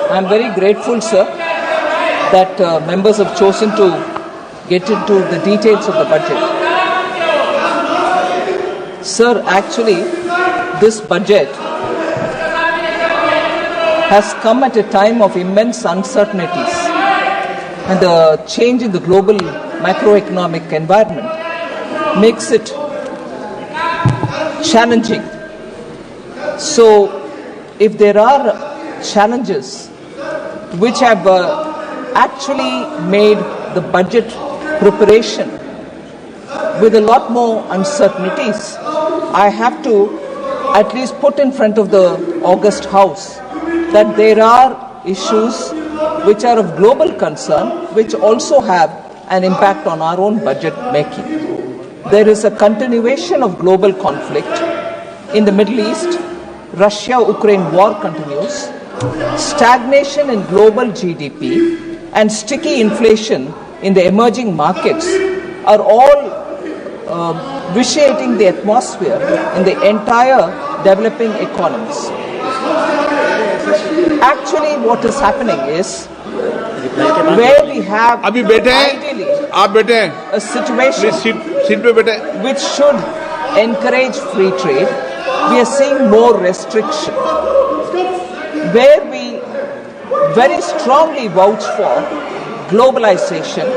I'm very grateful, sir, that members have chosen to get into the details of the budget. Sir, actually, this budget has come at a time of immense uncertainties, and the change in the global macroeconomic environment makes it challenging. So, if there are challenges which have actually made the budget preparation with a lot more uncertainties, I have to at least put in front of the August House that there are issues which are of global concern, which also have an impact on our own budget making. There is a continuation of global conflict in the Middle East. Russia-Ukraine war continues. Stagnation in global GDP and sticky inflation in the emerging markets are all vitiating the atmosphere in the entire developing economies. Actually, what is happening is where we have ideally a situation which should encourage free trade, we are seeing more restriction. Where we very strongly vouch for globalization,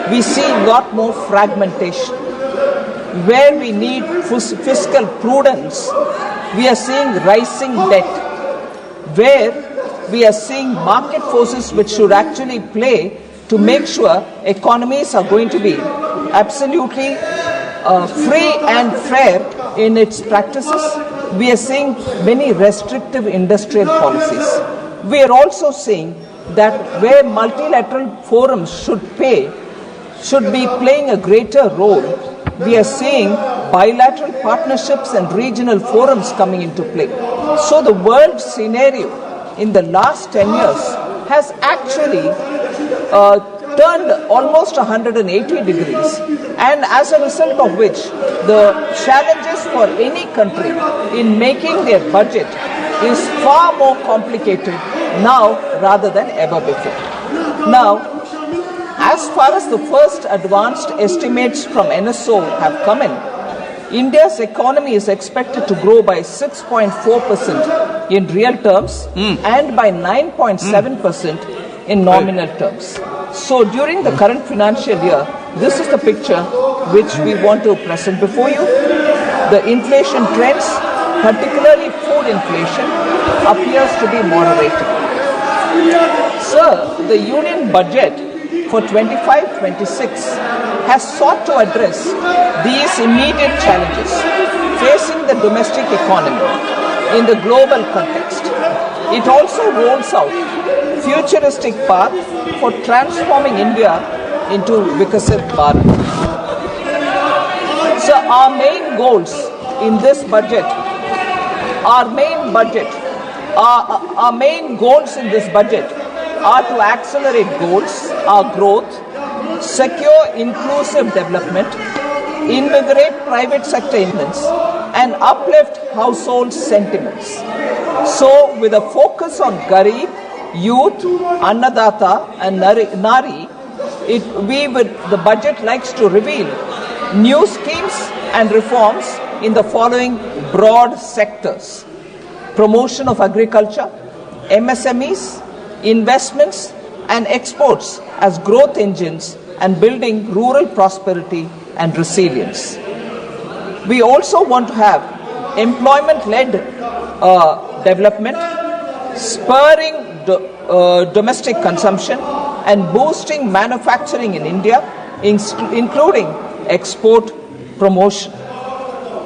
we see a lot more fragmentation. Where we need fiscal prudence, we are seeing rising debt. Where we are seeing market forces which should actually play to make sure economies are going to be absolutely free and fair in its practices, we are seeing many restrictive industrial policies. We are also seeing that where multilateral forums should be playing a greater role, we are seeing bilateral partnerships and regional forums coming into play. So the world scenario in the last 10 years has actually turned almost 180 degrees, and as a result of which the challenges for any country in making their budget is far more complicated now rather than ever before. Now, as far as the first advanced estimates from NSO have come in, India's economy is expected to grow by 6.4% in real terms and by 9.7% in nominal terms. So during the current financial year, this is the picture which we want to present before you. The inflation trends, particularly food inflation, appears to be moderating. Sir, the union budget for 25-26 has sought to address these immediate challenges facing the domestic economy in the global context. It also rolls out futuristic path for transforming India into Vikasit Bharat. So our main goals in this budget, our main goals in this budget are to accelerate goals, our growth, secure inclusive development, invigorate private sector investments, and uplift household sentiments. So, with a focus on Garib, youth, Annadata, and Nari, the budget likes to reveal new schemes and reforms in the following broad sectors: promotion of agriculture, MSMEs, investments and exports as growth engines, and building rural prosperity and resilience. We also want to have employment-led development, spurring domestic consumption and boosting manufacturing in India, including export promotion.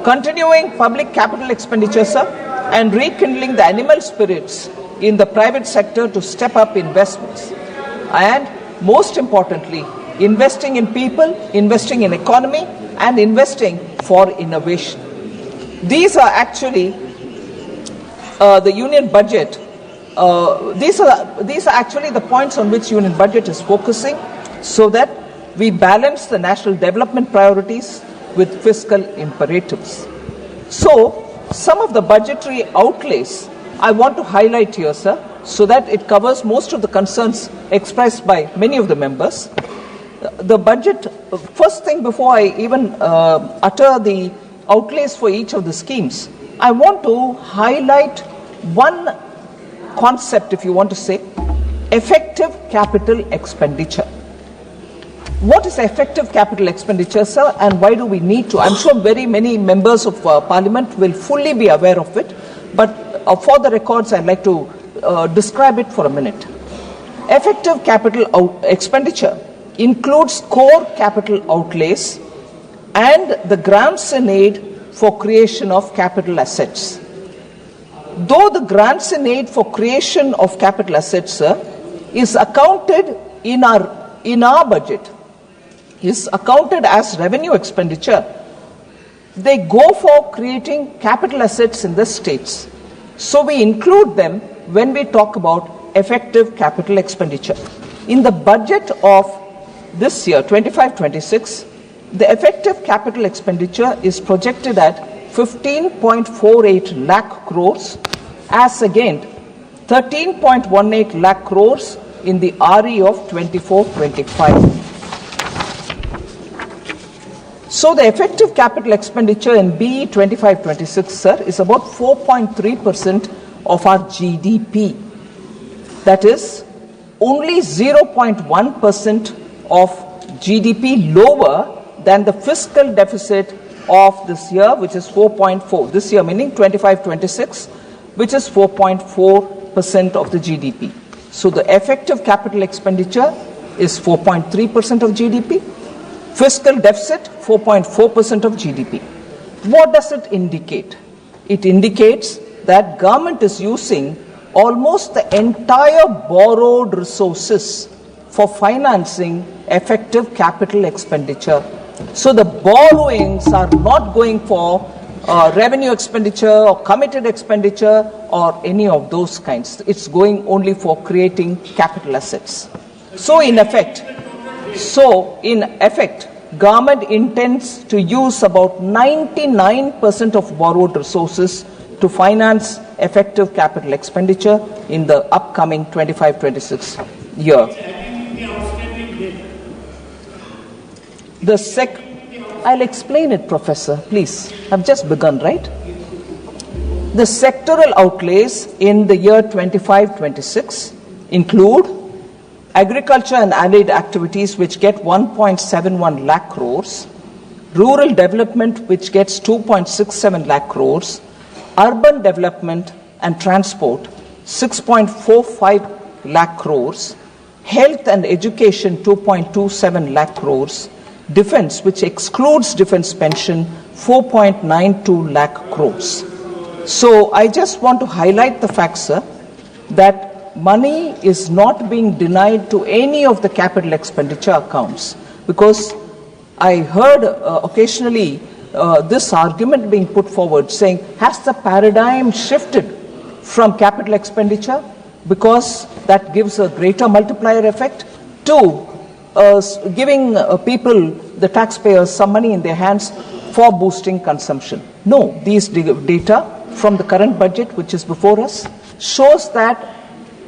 Continuing public capital expenditure, sir, and rekindling the animal spirits in the private sector to step up investments. And most importantly, investing in people, investing in economy, and investing for innovation. These are actually the union budget. These are actually the points on which union budget is focusing, so that we balance the national development priorities with fiscal imperatives. So, some of the budgetary outlays I want to highlight here, sir. so that it covers most of the concerns expressed by many of the members. The budget, first thing before I even utter the outlays for each of the schemes, I want to highlight one concept, if you want to say, effective capital expenditure. What is effective capital expenditure, sir, and why do we need to? I'm sure very many members of Parliament will fully be aware of it, but for the records, I'd like to describe it for a minute. Effective capital expenditure includes core capital outlays and the grants in aid for creation of capital assets. Though the grants in aid for creation of capital assets, sir, is accounted in our budget, is accounted as revenue expenditure, they go for creating capital assets in the states. So we include them when we talk about effective capital expenditure. In the budget of this year, 25-26, the effective capital expenditure is projected at 15.48 lakh crores as against 13.18 lakh crores in the RE of 24-25. So the effective capital expenditure in BE 25-26, sir, is about 4.3% of our GDP. That is only 0.1% of GDP lower than the fiscal deficit of this year, which is 4.4. This year meaning 25-26, which is 4.4% of the GDP. So the effective capital expenditure is 4.3% of GDP. Fiscal deficit, 4.4% of GDP. What does it indicate? It indicates that government is using almost the entire borrowed resources for financing effective capital expenditure. So the borrowings are not going for revenue expenditure or committed expenditure or any of those kinds. It's going only for creating capital assets. So in effect, government intends to use about 99% of borrowed resources to finance effective capital expenditure in the upcoming 25-26 year. I'll explain it, Professor, please. I've just begun, right? The sectoral outlays in the year 25-26 include agriculture and allied activities, which get 1.71 lakh crores, rural development, which gets 2.67 lakh crores, urban development and transport, 6.45 lakh crores, health and education, 2.27 lakh crores, defense, which excludes defense pension, 4.92 lakh crores. So I just want to highlight the fact, sir, that money is not being denied to any of the capital expenditure accounts, because I heard occasionally this argument being put forward saying, has the paradigm shifted from capital expenditure because that gives a greater multiplier effect to giving people, the taxpayers, some money in their hands for boosting consumption? No, these data from the current budget, which is before us, shows that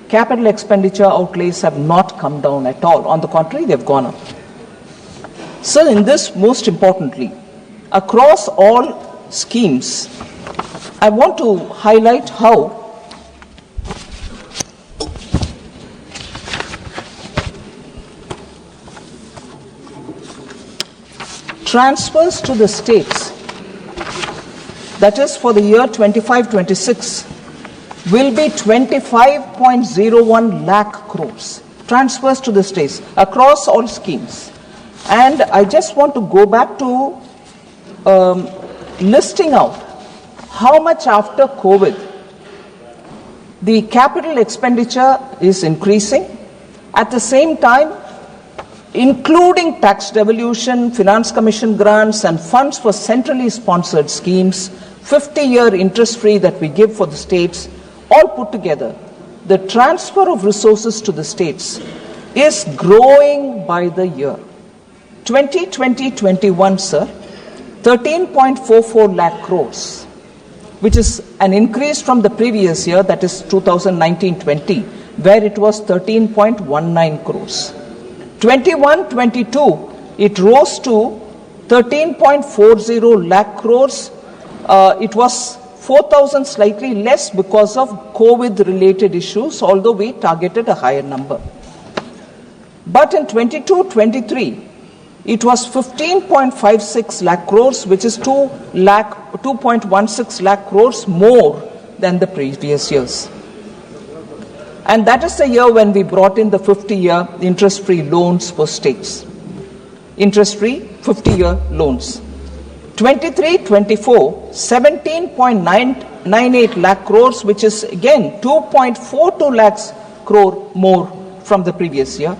capital expenditure outlays have not come down at all. On the contrary, they've gone up. So in this, most importantly, across all schemes, I want to highlight how transfers to the states, that is for the year 25-26, will be 25.01 lakh crores. Transfers to the states across all schemes. And I just want to go back to listing out how much after COVID the capital expenditure is increasing. At the same time, including tax devolution, finance commission grants and funds for centrally sponsored schemes, 50-year interest-free that we give for the states, all put together, the transfer of resources to the states is growing by the year. 2020-21, sir, 13.44 lakh crores. which is an increase from the previous year, that is 2019-20, where it was 13.19 crores. 21-22, it rose to 13.40 lakh crores. It was 4,000 slightly less because of COVID-related issues, although we targeted a higher number. But in 22-23, it was 15.56 lakh crores, which is 2.16 lakh crores more than the previous years. And that is the year when we brought in the 50-year interest-free loans for states. Interest-free 50-year loans. 23-24, 17.98 lakh crores, which is again 2.42 lakhs crore more from the previous year.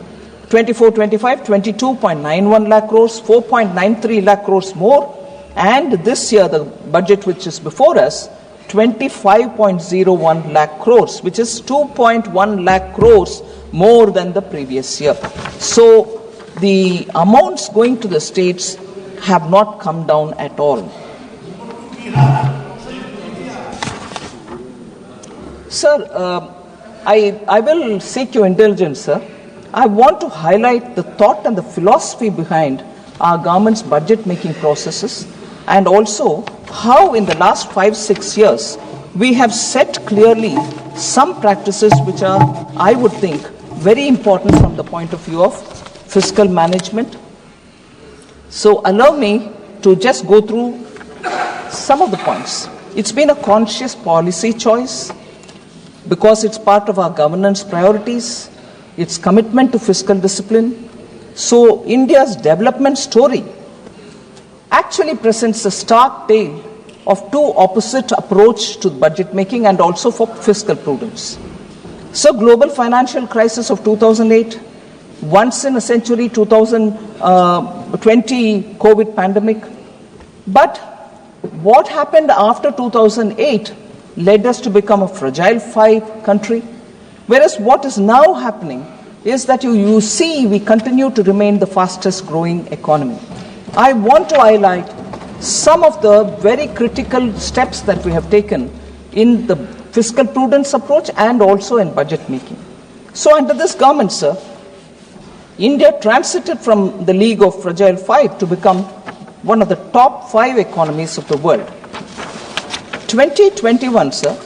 24-25, 22.91 lakh crores, 4.93 lakh crores more. And this year, the budget which is before us, 25.01 lakh crores, which is 2.1 lakh crores more than the previous year. So the amounts going to the states have not come down at all. Sir, I will seek your indulgence, sir. I want to highlight the thought and the philosophy behind our government's budget-making processes, and also how in the last 5-6 years we have set clearly some practices which are, I would think, very important from the point of view of fiscal management. So allow me to just go through some of the points. It's been a conscious policy choice because it's part of our governance priorities, its commitment to fiscal discipline. So India's development story actually presents a stark tale of two opposite approach to budget making and also for fiscal prudence. So global financial crisis of 2008, once in a century 2020 COVID pandemic. But what happened after 2008 led us to become a fragile five country, whereas what is now happening is that you see we continue to remain the fastest growing economy. I want to highlight some of the very critical steps that we have taken in the fiscal prudence approach and also in budget making. So under this government, sir, India transited from the league of fragile five to become one of the top 5 economies of the world. 2021, sir,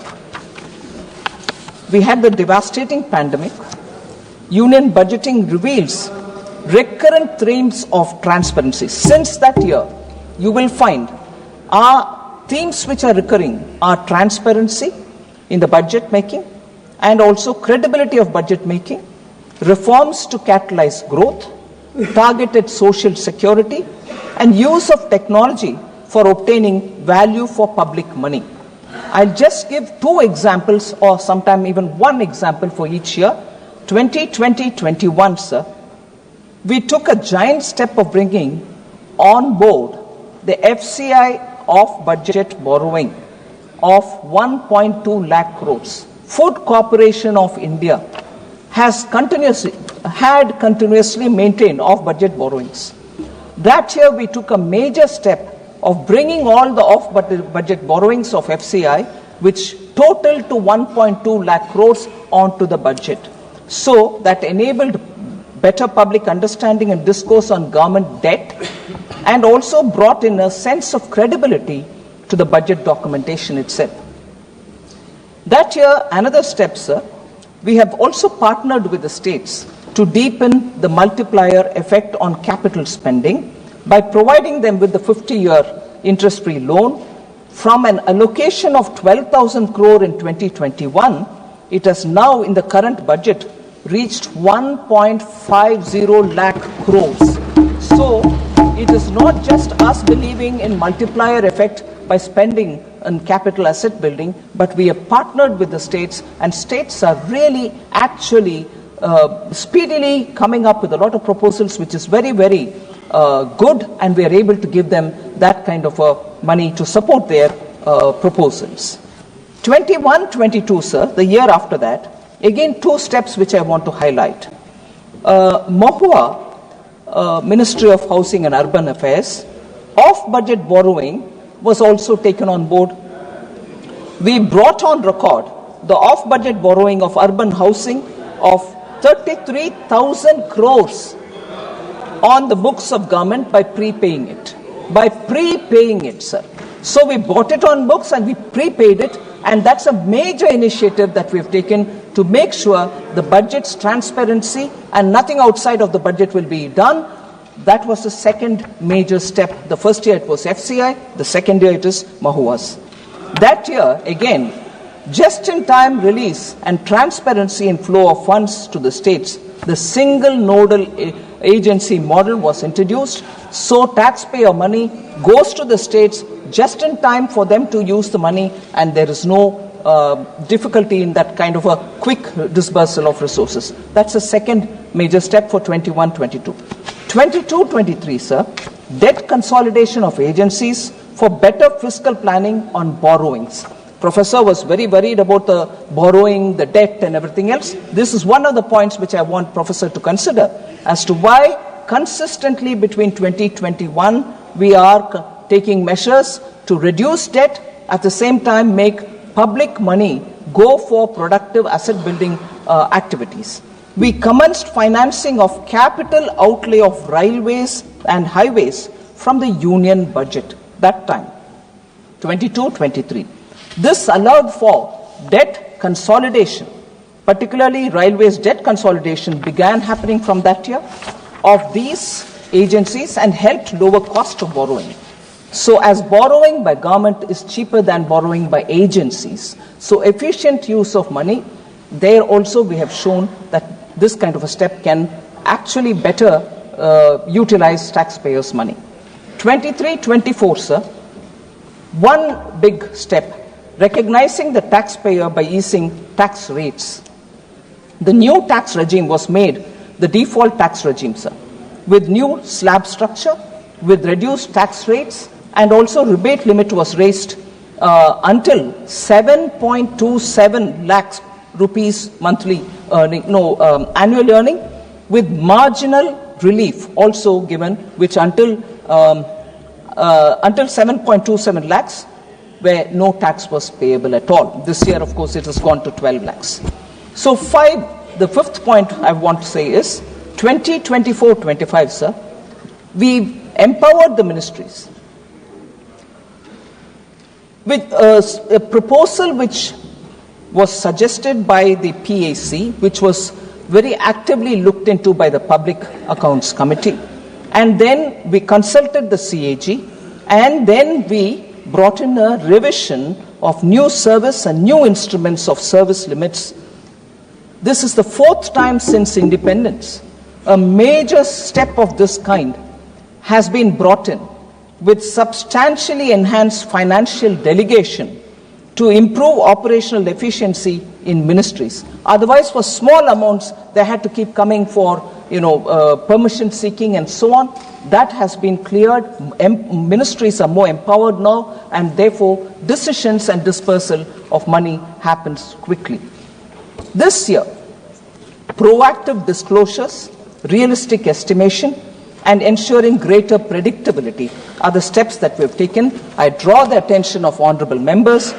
we had the devastating pandemic. Union budgeting reveals recurrent themes of transparency. Since that year, you will find our themes which are recurring are transparency in the budget making and also credibility of budget making, reforms to catalyze growth, targeted social security, and use of technology for obtaining value for public money. I'll just give 2 examples or sometime even 1 example for each year. 2020-21, sir, we took a giant step of bringing on board the FCI of budget borrowing of 1.2 lakh crores. Food Corporation of India had continuously maintained off budget borrowings. That year we took a major step of bringing all the off budget borrowings of FCI, which totaled to 1.2 lakh crores onto the budget. So that enabled better public understanding and discourse on government debt and also brought in a sense of credibility to the budget documentation itself. That year, another step, sir, we have also partnered with the states to deepen the multiplier effect on capital spending by providing them with the 50-year interest-free loan. From an allocation of 12,000 crore in 2021, it has now in the current budget reached 1.50 lakh crores. So it is not just us believing in multiplier effect by spending on capital asset building, but we have partnered with the states, and states are really actually speedily coming up with a lot of proposals, which is very, very good, and we are able to give them that kind of money to support their proposals. 21-22, sir, the year after that, again 2 steps which I want to highlight. Mahua, Ministry of Housing and Urban Affairs, off-budget borrowing was also taken on board. we brought on record the off-budget borrowing of urban housing of 33,000 crores on the books of government by prepaying it. By prepaying it, sir. So we bought it on books and we prepaid it, and that's a major initiative that we've taken to make sure the budget's transparency and nothing outside of the budget will be done. That was the second major step. The first year it was FCI, the second year it is Mahuas. That year, again, just-in-time release and transparency in flow of funds to the states, the single nodal agency model was introduced, so taxpayer money goes to the states just in time for them to use the money, and there is no difficulty in that kind of a quick disbursal of resources. That's the second major step for 21-22. 22-23, sir, debt consolidation of agencies for better fiscal planning on borrowings. Professor was very worried about the borrowing, the debt and everything else. This is one of the points which I want Professor to consider as to why consistently between 2021 we are taking measures to reduce debt, at the same time make public money go for productive asset building activities. We commenced financing of capital outlay of railways and highways from the union budget that time, 22-23. This allowed for debt consolidation, particularly railways debt consolidation began happening from that year of these agencies and helped lower cost of borrowing. So as borrowing by government is cheaper than borrowing by agencies, so efficient use of money, there also we have shown that this kind of a step can actually better utilize taxpayers' money. 23-24, sir, one big step, recognizing the taxpayer by easing tax rates. The new tax regime was made the default tax regime, sir, with new slab structure, with reduced tax rates, and also rebate limit was raised until 7.27 lakhs rupees monthly earning, annual earning, with marginal relief also given, which until 7.27 lakhs, where no tax was payable at all. This year, of course, it has gone to 12 lakhs. So the fifth point I want to say is 2024-25, sir, we empowered the ministries with a proposal which was suggested by the PAC, which was very actively looked into by the Public Accounts Committee. And then we consulted the CAG, and then we brought in a revision of new service and new instruments of service limits. This is the fourth time since independence. A major step of this kind has been brought in with substantially enhanced financial delegation to improve operational efficiency in ministries. Otherwise, for small amounts, they had to keep coming for, permission seeking and so on. That has been cleared. Ministries are more empowered now, and therefore decisions and dispersal of money happens quickly. This year, proactive disclosures, realistic estimation, and ensuring greater predictability are the steps that we have taken. I draw the attention of honourable members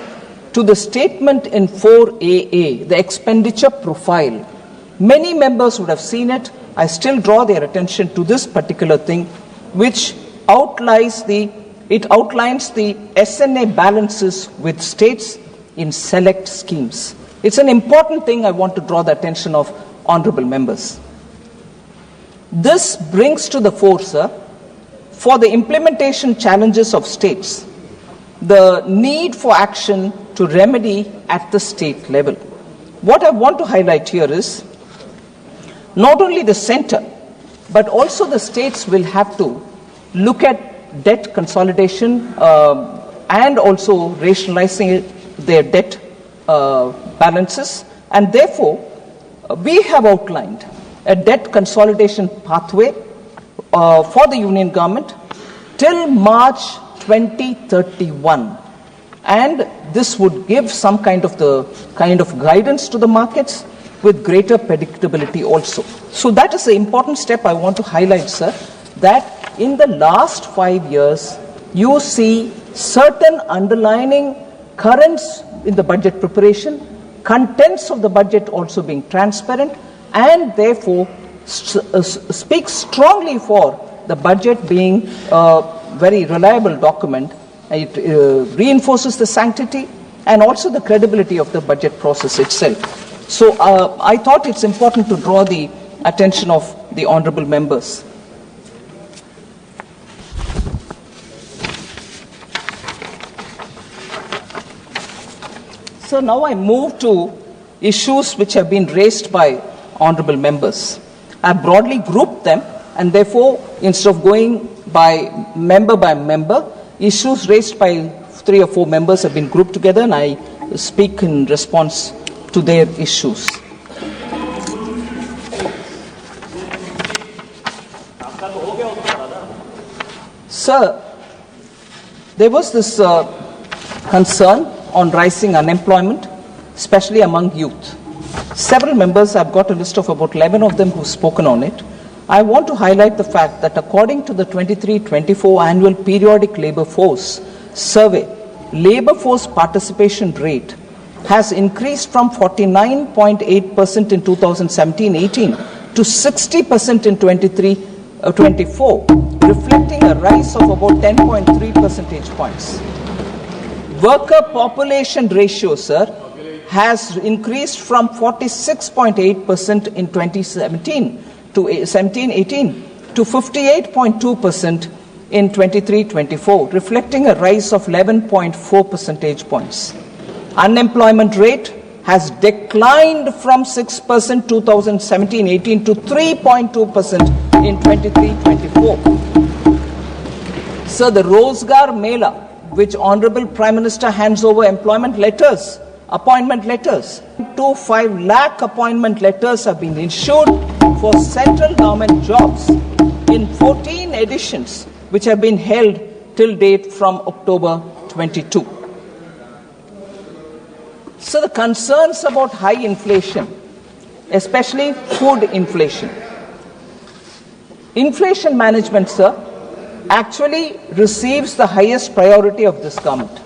to the statement in 4AA, the expenditure profile. Many members would have seen it. I still draw their attention to this particular thing, which outlines the SNA balances with states in select schemes. It's an important thing I want to draw the attention of honourable members. This brings to the fore, sir, for the implementation challenges of states, the need for action to remedy at the state level. What I want to highlight here is not only the centre, but also the states will have to look at debt consolidation and also rationalizing their debt balances. And therefore, we have outlined a debt consolidation pathway for the union government till March 2031. And this would give some kind of guidance to the markets with greater predictability also. So that is an important step I want to highlight, sir, that in the last 5 years, you see certain underlining currents in the budget preparation, contents of the budget also being transparent, and therefore speaks strongly for the budget being a very reliable document. It reinforces the sanctity and also the credibility of the budget process itself. So I thought it's important to draw the attention of the honourable members. So now I move to issues which have been raised by honourable members. I have broadly grouped them, and therefore, instead of going by member, issues raised by 3 or 4 members have been grouped together, and I speak in response to their issues. Sir, there was this concern on rising unemployment, especially among youth. Several members, I've got a list of about 11 of them who've spoken on it. I want to highlight the fact that according to the 23-24 annual periodic labour force survey, labour force participation rate has increased from 49.8% in 2017-18 to 60% in 23-24, reflecting a rise of about 10.3 percentage points. Worker population ratio, sir, has increased from 46.8% in 2017 to 17-18 to 58.2% in 23-24, reflecting a rise of 11.4 percentage points. Unemployment rate has declined from 6% 2017-18 to 3.2% in 23-24. So the Rozgar Mela, which Honourable Prime Minister hands over employment letters, appointment letters, 2.5 lakh appointment letters have been issued for central government jobs in 14 editions, which have been held till date from October 22. So the concerns about high inflation, especially food inflation. Inflation management, sir, actually receives the highest priority of this government.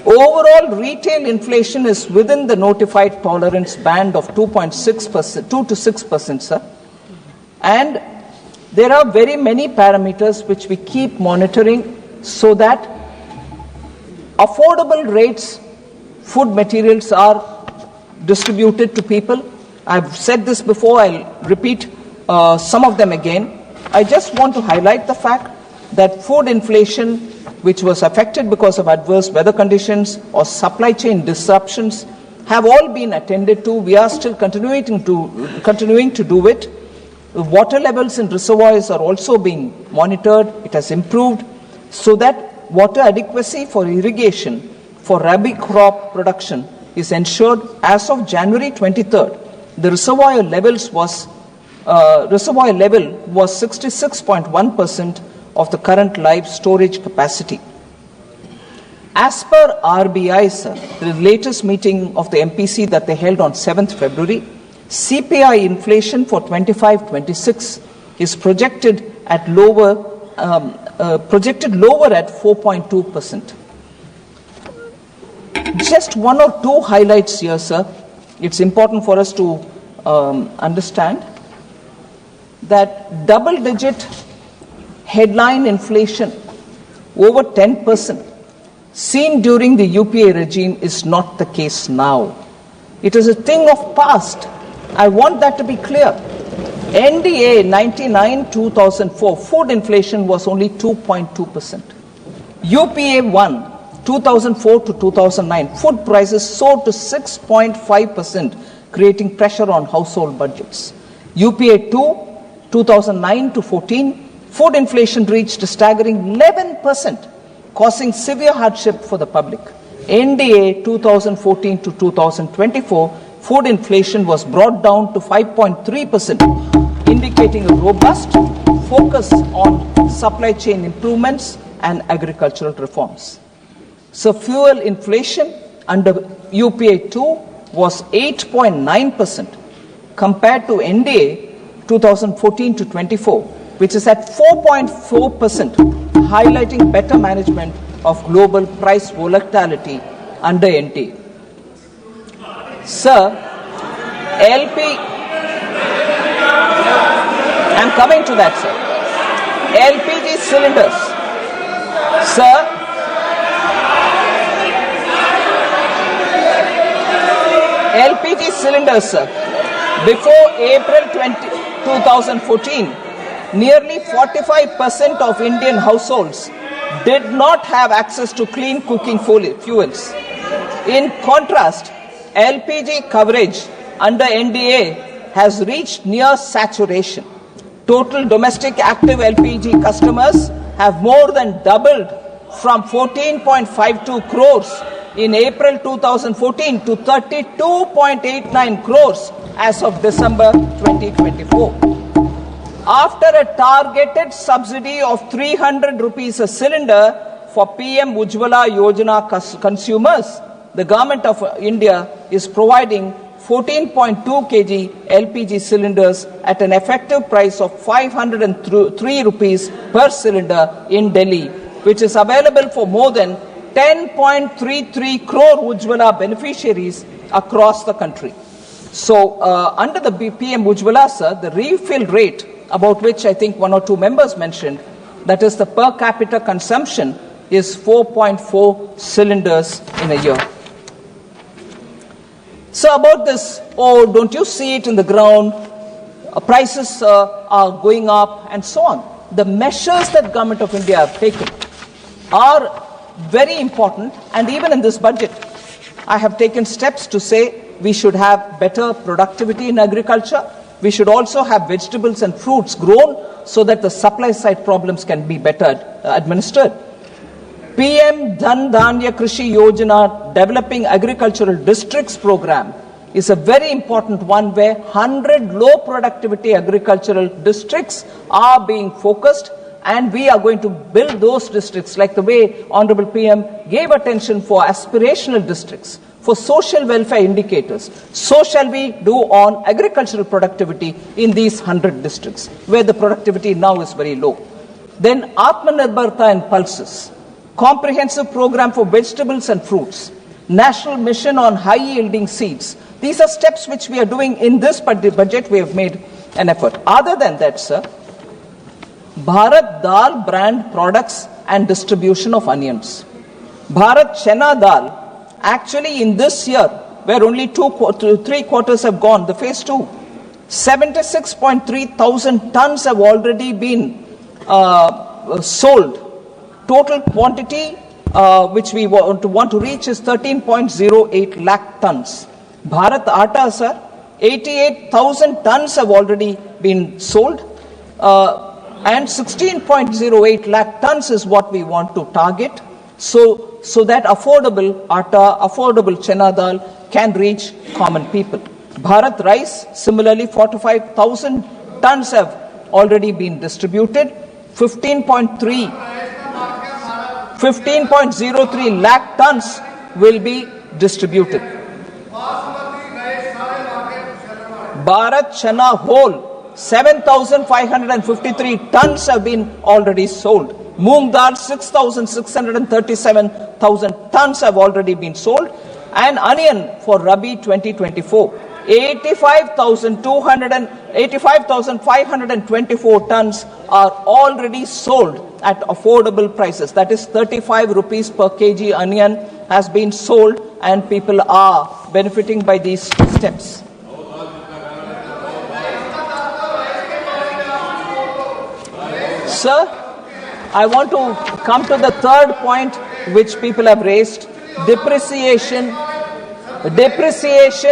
Overall retail inflation is within the notified tolerance band of 2.6%, 2 to 6%, sir. And there are very many parameters which we keep monitoring so that affordable rates, food materials are distributed to people. I've said this before, I'll repeat some of them again. I just want to highlight the fact that food inflation, which was affected because of adverse weather conditions or supply chain disruptions, have all been attended to. We are still continuing to do it. Water levels in reservoirs are also being monitored. It has improved so that water adequacy for irrigation for rabi crop production is ensured. As of January 23rd, the reservoir level was 66.1% of the current live storage capacity. As per RBI, sir, the latest meeting of the MPC that they held on 7th February, CPI inflation for 25-26 is projected lower at 4.2%. Just 1 or 2 highlights here, sir. It's important for us to understand that double-digit headline inflation over 10% seen during the UPA regime is not the case now. It is a thing of past. I want that to be clear. NDA 99-2004 food inflation was only 2.2%. UPA 1 2004 to 2009 food prices soared to 6.5%, creating pressure on household budgets. UPA 2 2009 to 14 food inflation reached a staggering 11%, causing severe hardship for the public. NDA 2014 to 2024, food inflation was brought down to 5.3%, indicating a robust focus on supply chain improvements and agricultural reforms. So fuel inflation under UPA 2 was 8.9% compared to NDA 2014 to 24, which is at 4.4%, highlighting better management of global price volatility under NT. Sir, I'm coming to that, sir. LPG cylinders. Sir, LPG cylinders, sir. Before April 2014, nearly 45% of Indian households did not have access to clean cooking fuels. In contrast, LPG coverage under NDA has reached near saturation. Total domestic active LPG customers have more than doubled from 14.52 crores in April 2014 to 32.89 crores as of December 2024. After a targeted subsidy of 300 rupees a cylinder for PM Ujjwala Yojana consumers, the Government of India is providing 14.2 kg LPG cylinders at an effective price of 503 rupees per cylinder in Delhi, which is available for more than 10.33 crore Ujjwala beneficiaries across the country. So, under the PM Ujjwala, sir, the refill rate, about which I think one or two members mentioned, that is the per capita consumption, is 4.4 cylinders in a year. So about this, oh, don't you see it in the ground? Prices are going up and so on. The measures that Government of India have taken are very important, and even in this budget, I have taken steps to say we should have better productivity in agriculture. We should also have vegetables and fruits grown so that the supply side problems can be better administered. PM Dhan Dhanya Krishi Yojana, Developing Agricultural Districts program, is a very important one where 100 low productivity agricultural districts are being focused, and we are going to build those districts like the way Honorable PM gave attention for aspirational districts, for social welfare indicators. So shall we do on agricultural productivity in these 100 districts where the productivity now is very low. Then Atmanirbharta and pulses. Comprehensive program for vegetables and fruits, national mission on high-yielding seeds. These are steps which we are doing in this budget. We have made an effort. Other than that, sir, Bharat Dal brand products and distribution of onions. Bharat Chana Dal, actually in this year, where only 3 quarters have gone, the phase 2, 76.3 thousand tons have already been sold. Total quantity which we want to reach is 13.08 lakh tons. Bharat Atta, sir, 88,000 tons have already been sold, and 16.08 lakh tons is what we want to target, so that affordable atta, affordable chana dal can reach common people. Bharat Rice, similarly, 45,000 tons have already been distributed. 15.03 lakh tons will be distributed. Bharat Chana whole, 7,553 tons have been already sold. Moong dal, 6,637,000 tons have already been sold. And onion for Rabi 2024, 85,524 tons are already sold at affordable prices. That is 35 rupees per kg onion has been sold, and people are benefiting by these steps. Sir, I want to come to the third point which people have raised, depreciation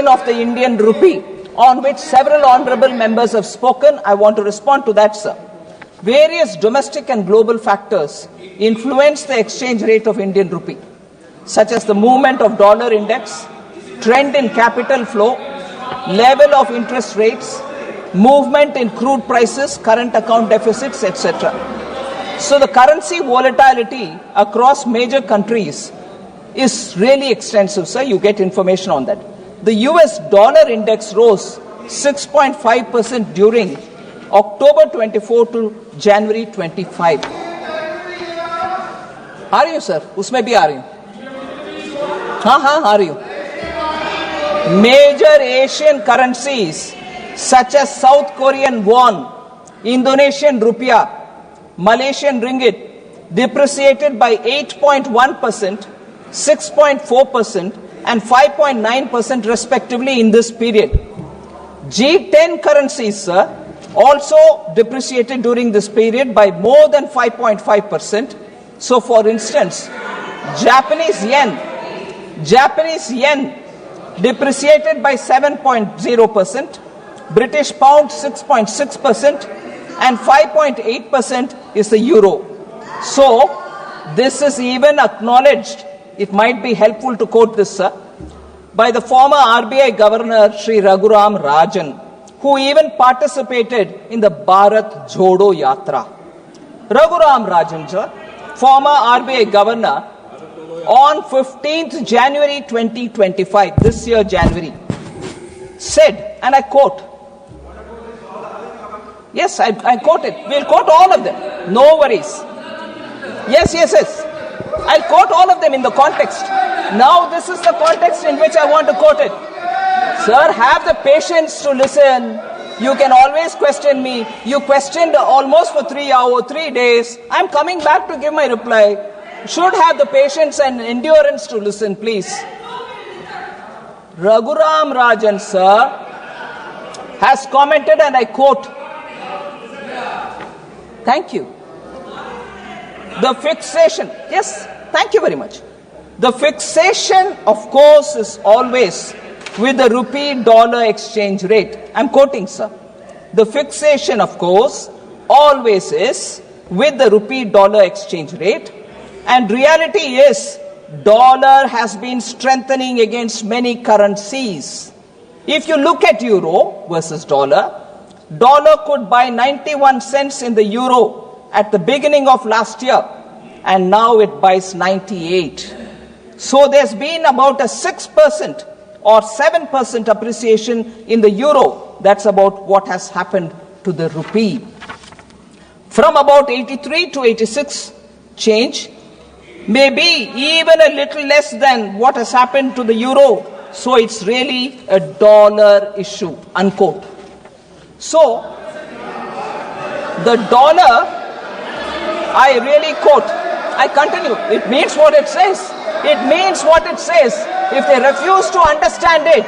of the Indian rupee, on which several honorable members have spoken. I want to respond to that, sir. Various domestic and global factors influence the exchange rate of Indian rupee, such as the movement of dollar index, trend in capital flow, level of interest rates, movement in crude prices, current account deficits, etc. So the currency volatility across major countries is really extensive, sir. You get information on that. The US dollar index rose 6.5% during October 24 to January 25. आ रही हूँ sir, उसमें भी आ रही हूँ. हाँ आ रही हूँ. Major Asian currencies such as South Korean won, Indonesian rupiah, Malaysian ringgit depreciated by 8.1%, 6.4% and 5.9% respectively in this period. G10 currencies, sir, also depreciated during this period by more than 5.5%. So for instance, Japanese yen depreciated by 7.0%, British pound 6.6% and 5.8% is the euro. So this is even acknowledged. It might be helpful to quote this, sir, by the former RBI Governor Sri Raghuram Rajan, who even participated in the Bharat Jodo Yatra. Raghuram Rajan, sir, former RBI Governor, on 15th January 2025, this year January, said, and I quote, yes, I quote it. We'll quote all of them. No worries. Yes. I'll quote all of them in the context. Now this is the context in which I want to quote it. Sir, have the patience to listen. You can always question me. You questioned almost for 3 days. I'm coming back to give my reply. Should have the patience and endurance to listen, please. Raghuram Rajan, sir, has commented, and I quote, thank you. The fixation, yes, thank you very much. The fixation, of course, is always with the rupee-dollar exchange rate. I'm quoting, sir. The fixation, of course, always is with the rupee-dollar exchange rate. And reality is, dollar has been strengthening against many currencies. If you look at euro versus dollar could buy 91 cents in the euro at the beginning of last year, and now it buys 98. So there's been about a 6% or 7% appreciation in the euro. That's about what has happened to the rupee. From about 83 to 86 change, maybe even a little less than what has happened to the euro. So it's really a dollar issue, unquote. So the dollar, I really quote, I continue, it means what it says. It means what it says. If they refuse to understand it,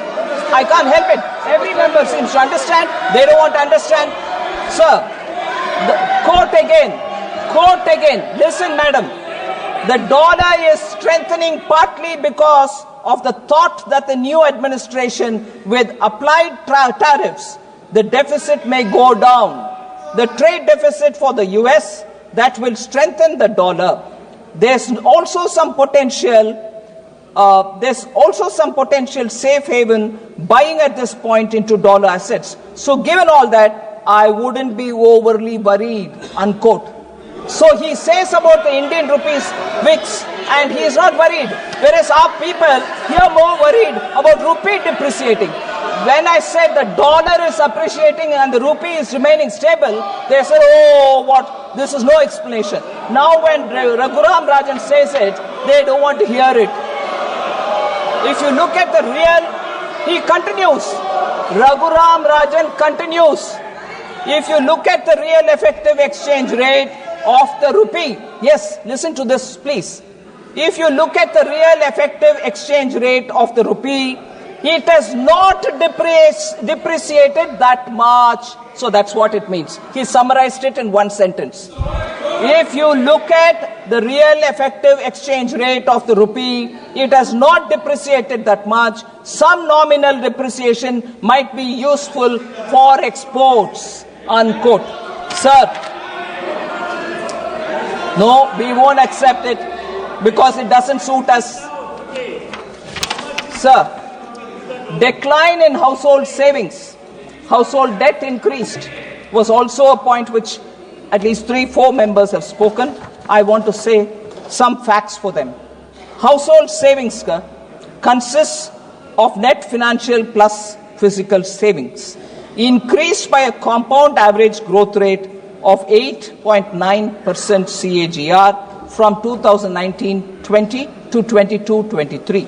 I can't help it. Every member seems to understand. They don't want to understand. Sir, quote again. Listen, madam. The dollar is strengthening partly because of the thought that the new administration, with applied tariffs, the deficit may go down. The trade deficit for the US, that will strengthen the dollar. There's also some potential safe haven buying at this point into dollar assets. So given all that, I wouldn't be overly worried, unquote. So he says about the Indian rupees VIX, and he is not worried. Whereas our people here more worried about rupee depreciating. When I said the dollar is appreciating and the rupee is remaining stable, they said, oh, what? This is no explanation. Now when Raghuram Rajan says it, they don't want to hear it. If you look at the real, he continues. Raghuram Rajan continues. If you look at the real effective exchange rate of the rupee, yes, listen to this, please. If you look at the real effective exchange rate of the rupee, it has not depreciated that much. So that's what it means. He summarized it in one sentence. If you look at the real effective exchange rate of the rupee, it has not depreciated that much. Some nominal depreciation might be useful for exports, unquote. Sir, no, we won't accept it because it doesn't suit us. Sir, decline in household savings, household debt increased, was also a point which at least 3-4 members have spoken. I want to say some facts for them. Household savings consists of net financial plus physical savings, increased by a compound average growth rate of 8.9% CAGR from 2019-20 to 22-23.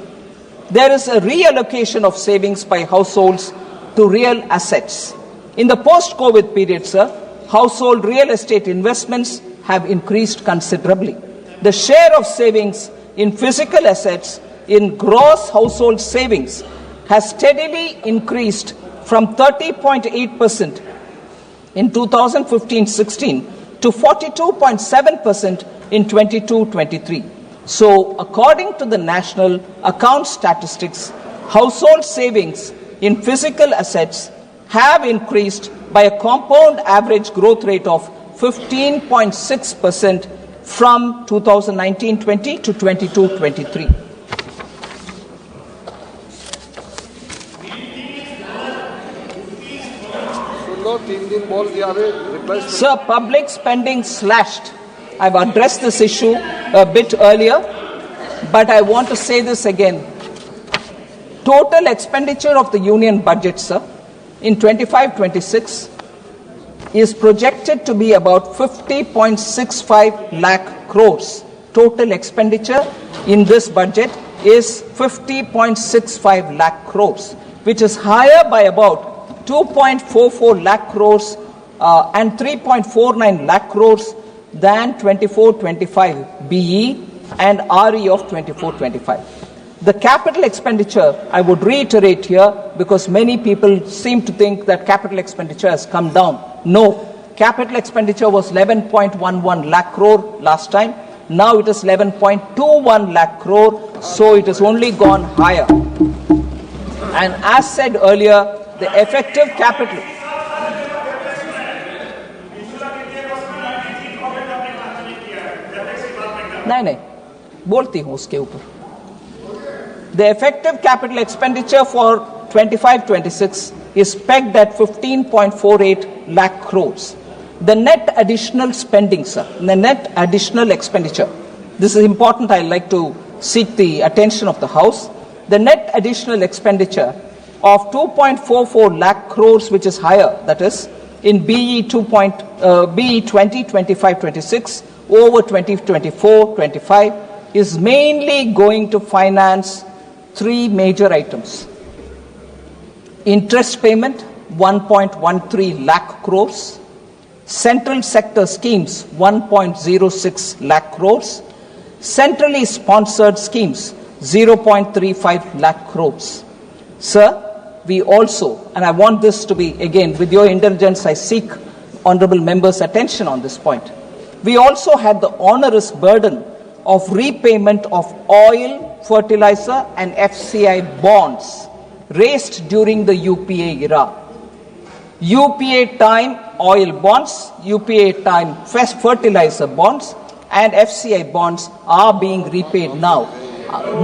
There is a reallocation of savings by households to real assets. In the post-COVID period, sir, household real estate investments have increased considerably. The share of savings in physical assets in gross household savings has steadily increased from 30.8% in 2015-16 to 42.7% in 22-23. So, according to the National Account Statistics, household savings in physical assets have increased by a compound average growth rate of 15.6% from 2019-20 to 22-23. Sir, public spending slashed. I've addressed this issue a bit earlier, but I want to say this again. Total expenditure of the union budget, sir, in 25-26 is projected to be about 50.65 lakh crores. Total expenditure in this budget is 50.65 lakh crores, which is higher by about 2.44 lakh crores and 3.49 lakh crores than 24-25 BE and RE of 24-25. The capital expenditure, I would reiterate here, because many people seem to think that capital expenditure has come down. No, capital expenditure was 11.11 lakh crore last time. Now it is 11.21 lakh crore, so it has only gone higher. And as said earlier, the effective capital... नहीं बोलती हूँ उसके ऊपर. The effective capital expenditure for 25-26 is pegged at 15.48 lakh crores. The net additional spending, sir, the net additional expenditure, this is important, I'd like to seek the attention of the House. The net additional expenditure of 2.44 lakh crores, which is higher, that is, in BE 20-25-26 over 2024-25, is mainly going to finance three major items. Interest payment, 1.13 lakh crores. Central sector schemes, 1.06 lakh crores. Centrally sponsored schemes, 0.35 lakh crores. Sir, we also, and I want this to be, again, with your indulgence, I seek honorable members' attention on this point. We also had the onerous burden of repayment of oil, fertilizer and FCI bonds raised during the UPA era. UPA time oil bonds, UPA time fertilizer bonds and FCI bonds are being repaid now.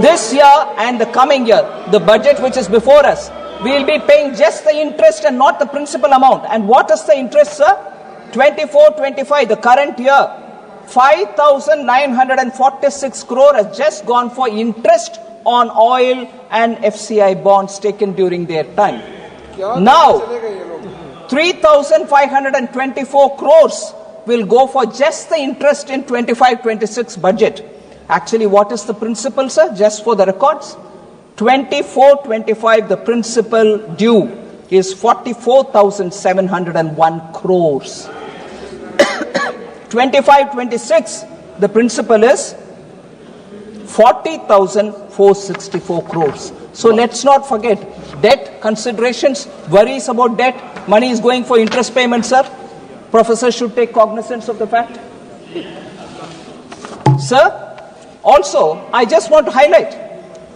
This year and the coming year, the budget which is before us, we will be paying just the interest and not the principal amount. And what is the interest, sir? 24-25, the current year, 5,946 crore has just gone for interest on oil and FCI bonds taken during their time. Now, 3,524 crores will go for just the interest in 25-26 budget. Actually, what is the principal, sir? Just for the records, 24-25, the principal due is 44,701 crores. 25-26, the principal is 40,464 crores. So let's not forget debt considerations, worries about debt, money is going for interest payments, sir. Professor should take cognizance of the fact. Sir, also, I just want to highlight,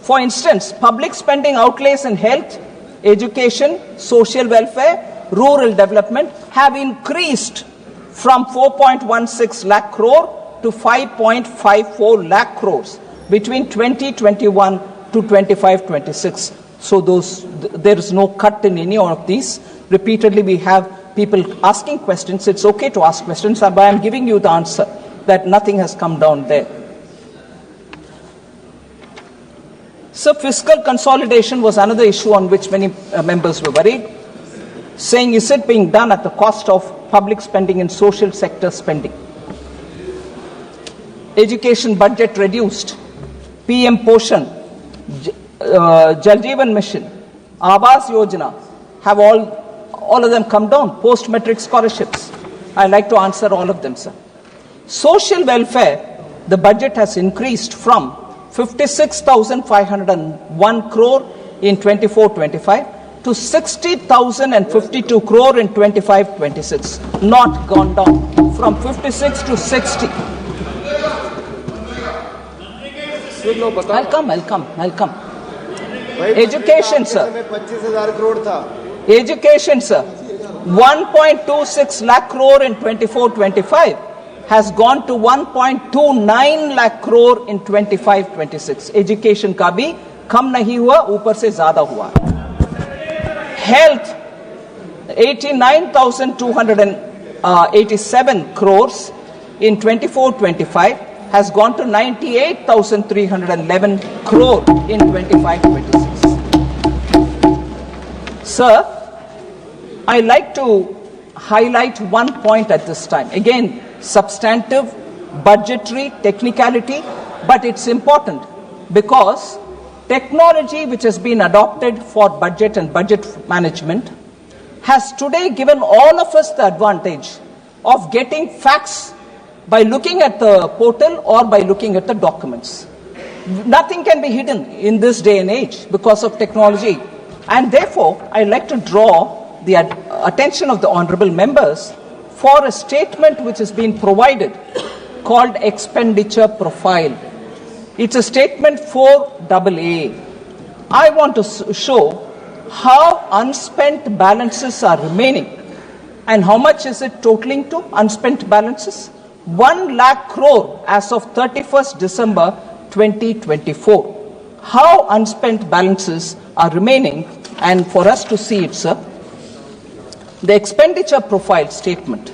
for instance, public spending outlays in health, education, social welfare, rural development have increased from 4.16 lakh crore to 5.54 lakh crores between 2021 to 25-26. So there is no cut in any of these. Repeatedly we have people asking questions. It's okay to ask questions, but I'm giving you the answer that nothing has come down there. So fiscal consolidation was another issue on which many members were worried, saying, is it being done at the cost of public spending and social sector spending? education budget reduced, PM Poshan, Jal Jeevan Mission, Aabas Yojana, have all of them come down, post-matric scholarships. I'd like to answer all of them, sir. Social welfare, the budget has increased from 56,501 crore in 24-25 to 60,052 crore in 25-26. Not gone down from 56 to 60. I'll come. Education, sir. Education, sir. 1.26 lakh crore in 24-25 has gone to 1.29 lakh crore in 25-26. Education का भी कम नहीं हुआ, ऊपर से ज़्यादा हुआ. Health, 89,287 crores in 24-25 has gone to 98,311 crore in 25-26. Sir, I like to highlight one point at this time. Again, substantive, budgetary, technicality, but it's important because technology which has been adopted for budget and budget management has today given all of us the advantage of getting facts by looking at the portal or by looking at the documents. Nothing can be hidden in this day and age because of technology. And therefore, I'd like to draw the attention of the honorable members for a statement which has been provided called expenditure profile. It's a statement 4AA. I want to show how unspent balances are remaining and how much is it totaling to unspent balances. 1 lakh crore as of 31st December 2024. How unspent balances are remaining, and for us to see it, sir. The expenditure profile statement.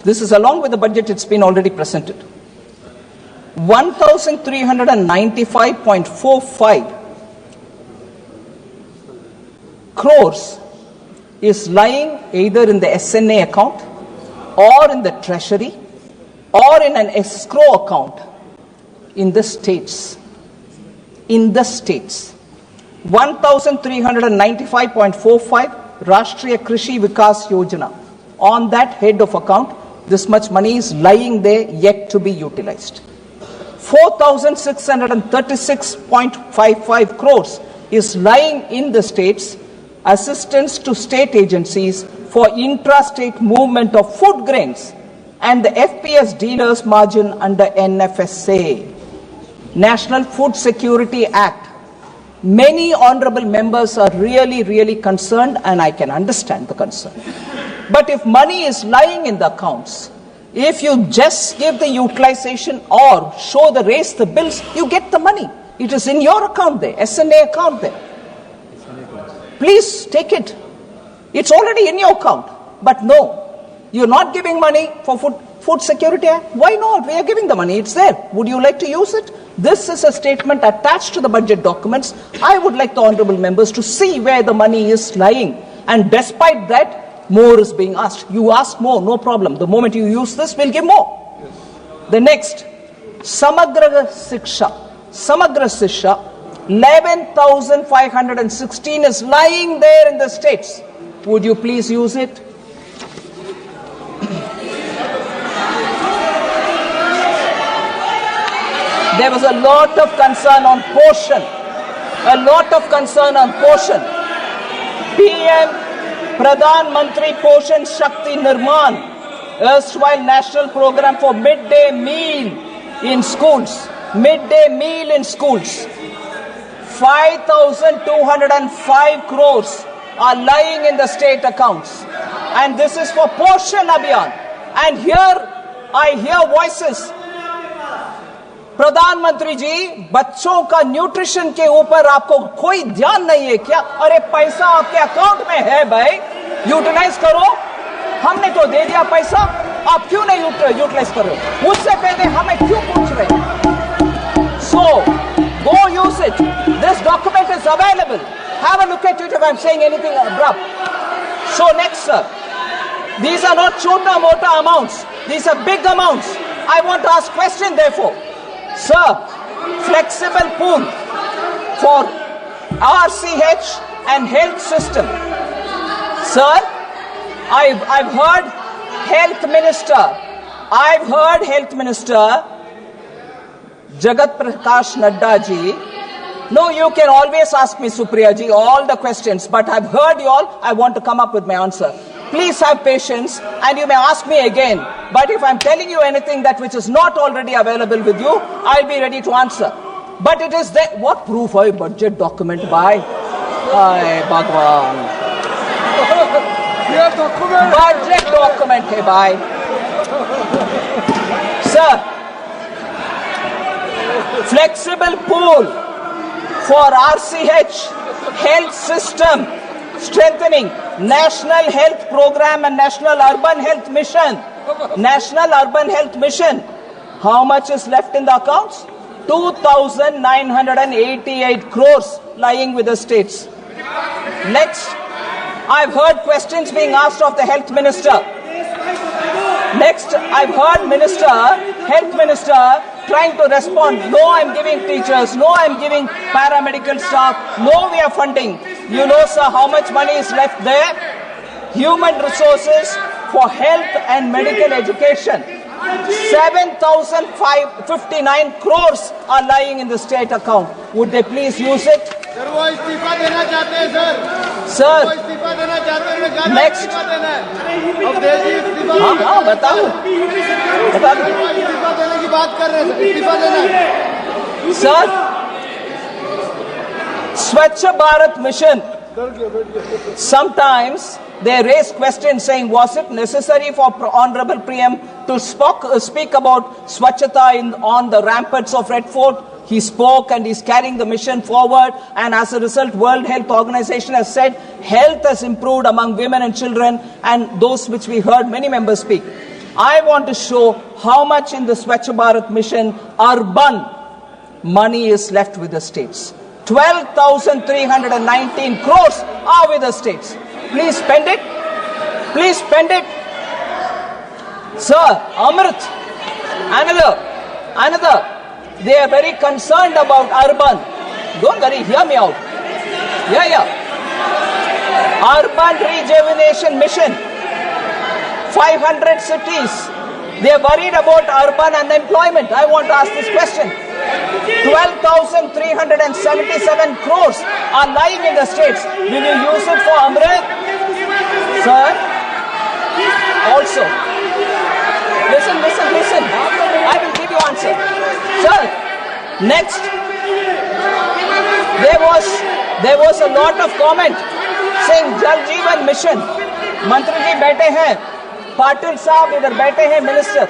This is along with the budget, it's been already presented. 1,395.45 crores is lying either in the SNA account or in the treasury or in an escrow account in the states. In the states. 1,395.45 Rashtriya Krishi Vikas Yojana. On that head of account, this much money is lying there yet to be utilized. 4,636.55 crores is lying in the states, assistance to state agencies for intra-state movement of food grains and the FPS dealers margin under NFSA. National Food Security Act. Many honorable members are really concerned, and I can understand the concern. But if money is lying in the accounts, if you just give the utilization or show raise the bills, you get the money. It is in your account there, SNA account there. Please take it. It's already in your account. But no, you're not giving money for Food Security Act. Why not? We are giving the money. It's there. Would you like to use it? This is a statement attached to the budget documents. I would like the honorable members to see where the money is lying. And despite that, more is being asked. You ask more, no problem. The moment you use this, we'll give more. Yes. The next, Samagra Shiksha. 11,516 is lying there in the states. Would you please use it? There was a lot of concern on portion. PM Pradhan Mantri Poshan Shakti Nirman, erstwhile national program for midday meal in schools. 5,205 crores are lying in the state accounts. And this is for Poshan Abhiyan. And here I hear voices. प्रधानमंत्री जी, बच्चों का nutrition के ऊपर आपको कोई ध्यान नहीं है क्या? अरे पैसा आपके अकाउंट में है भाई, यूटिलाइज करो. हमने तो दे दिया पैसा, आप क्यों नहीं यूटिलाइज कर रहे हो? मुझसे पहले हमें क्यों पूछ रहे हैं? So, go use it. This document is available. Have a look at it if I'm saying anything abrupt. So next, sir, These are not chota-mota amounts. These are big amounts. I want to ask question therefore. Sir, flexible pool for RCH and health system. Sir, I've heard Health Minister Jagat Prakash Nadda ji. No, you can always ask me, Supriya ji, all the questions, but I've heard you all. I want to come up with my answer. Please have patience and you may ask me again. But if I'm telling you anything that which is not already available with you, I'll be ready to answer. But it is that what proof of a budget document by? Ay, Bhagwan. Budget document hai bhai. Sir, flexible pool for RCH health system strengthening National Health Program and National Urban Health Mission. National Urban Health Mission. How much is left in the accounts? 2,988 crores lying with the states. Next, I've heard questions being asked of the Health Minister. Next, I've heard Health Minister trying to respond. No, I'm giving teachers. No, I'm giving paramedical staff. No, we are funding. You know, sir, how much money is left there? Human resources for health and medical education. 7,059 crores are lying in the state account. Would they please use it? Sir, next. हाँ बताओ Sir, Swachh Bharat Mission. Sometimes they raise questions saying, was it necessary for Honorable PM to speak about Swachhata on the ramparts of Red Fort? He spoke and he's carrying the mission forward, and as a result, World Health Organization has said health has improved among women and children, and those which we heard many members speak. I want to show how much in the Swachh Bharat mission urban money is left with the states. 12,319 crores are with the states. Please spend it. Please spend it. Sir, Amrit, another. They are very concerned about urban. Don't worry, hear me out. Yeah. Urban rejuvenation mission. 500 cities. They are worried about urban unemployment. I want to ask this question. 12,377 crores are lying in the states. Will you use it for Amrit? Sir? Also. Listen. I will give you answer. Sir, next. There was a lot of comment saying Jal Jeevan Mission. Mantri ji baithe hain. Patil Saab idhar baithe hain, Minister.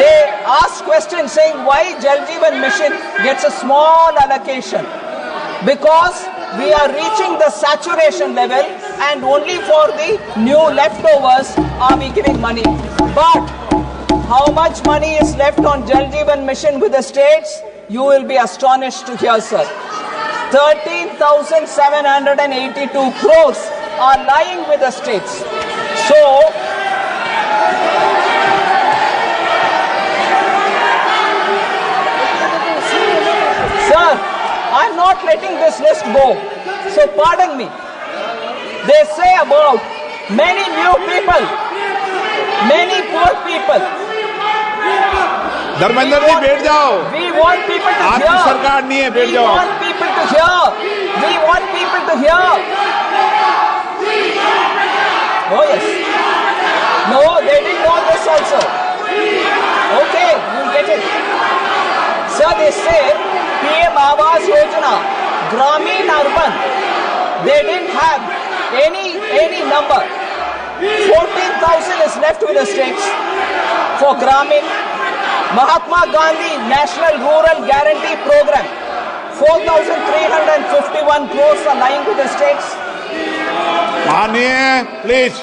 They ask questions saying why Jal Jeevan Mission gets a small allocation. Because we are reaching the saturation level and only for the new leftovers are we giving money. But how much money is left on Jal Jeevan Mission with the states? You will be astonished to hear, sir. 13,782 crores are lying with the states. So, sir, I'm not letting this list go. So pardon me. They say about many new people, many poor people. Dharmendra ji बैठ जाओ. We want people to hear. आपकी सरकार नहीं है, बैठ जाओ. We want people to hear. We want people to hear. Oh yes. No, they didn't know this also. Okay, you'll get it. Sir, they say PM Awas Yojana, Gramin Urban, they didn't have any number. 14,000 is left with the states for Gramin. Mahatma Gandhi National Rural Guarantee Program, 4,351 crores are lying with the states. Mani, please.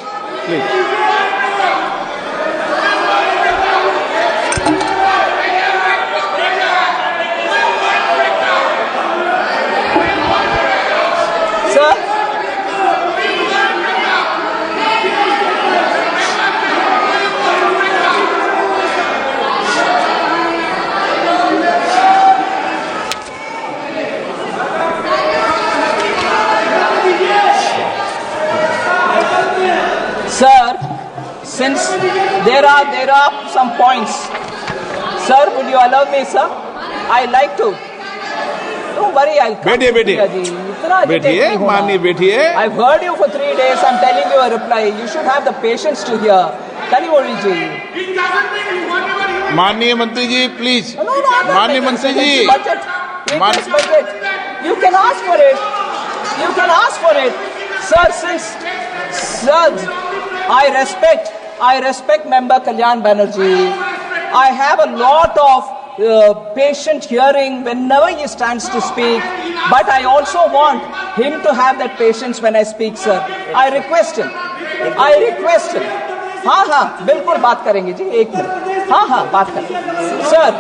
Sir? there are some points. Sir, would you allow me, sir? I like to. Don't worry, I'll come. बैठिए माननीय बैठिए. I've heard you for 3 days. I'm telling you a reply. You should have the patience to hear. Kaliwori ji. माननीय मंत्री जी please. माननीय मंत्री जी. Budget. You can ask for it. You can ask for it. Sir, I respect Member Kalyan Banerjee. I have a lot of patient hearing whenever he stands to speak, but I also want him to have that patience when I speak, sir. I request him. हाँ बिल्कुल बात करेंगे जी, 1 minute. हाँ बात करेंगे. Sir,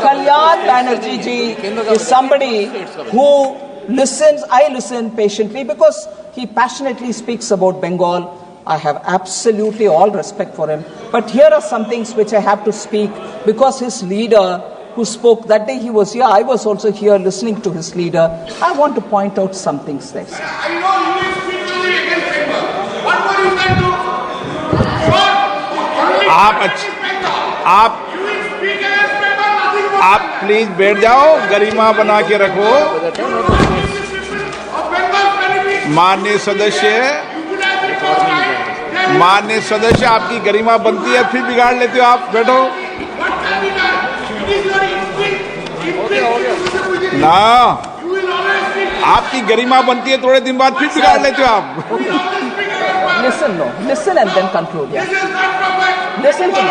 Kalyan Banerjee ji is somebody who listens. I listen patiently because he passionately speaks about Bengal. I have absolutely all respect for him. But here are some things which I have to speak because his leader who spoke that day, he was here. I was also here listening to his leader. I want to point out some things there. I know you will speak only against Bengal. What more you can do? आप please बैठ जाओ, गरिमा बना के रखो. माननीय सदस्य आपकी गरिमा बनती है, फिर बिगाड़ लेते हो आप. बैठो ना, आपकी गरिमा बनती है, थोड़े दिन बाद फिर बिगाड़ लेते हो आप. Listen and then conclude. Yeah. Listen to me.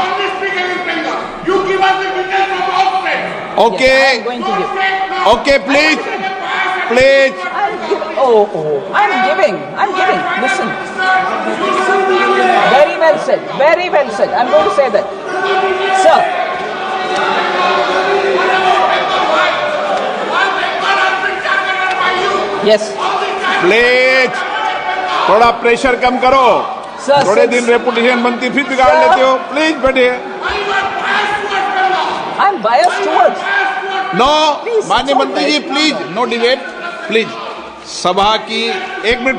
You give us the details from outside. Okay. Yes, I'm going to give. Okay, please. I'm giving. Listen. Very well said. I'm going to say that. Sir. Yes. Please थोड़ा pressure कम करो. थोड़े दिन reputation बनती, फिर बिगाड़ लेते हो. Please बैठिए. I'm biased towards. नो, माननीय मंत्री जी प्लीज, नो डिबेट प्लीज. सभा की 1 मिनट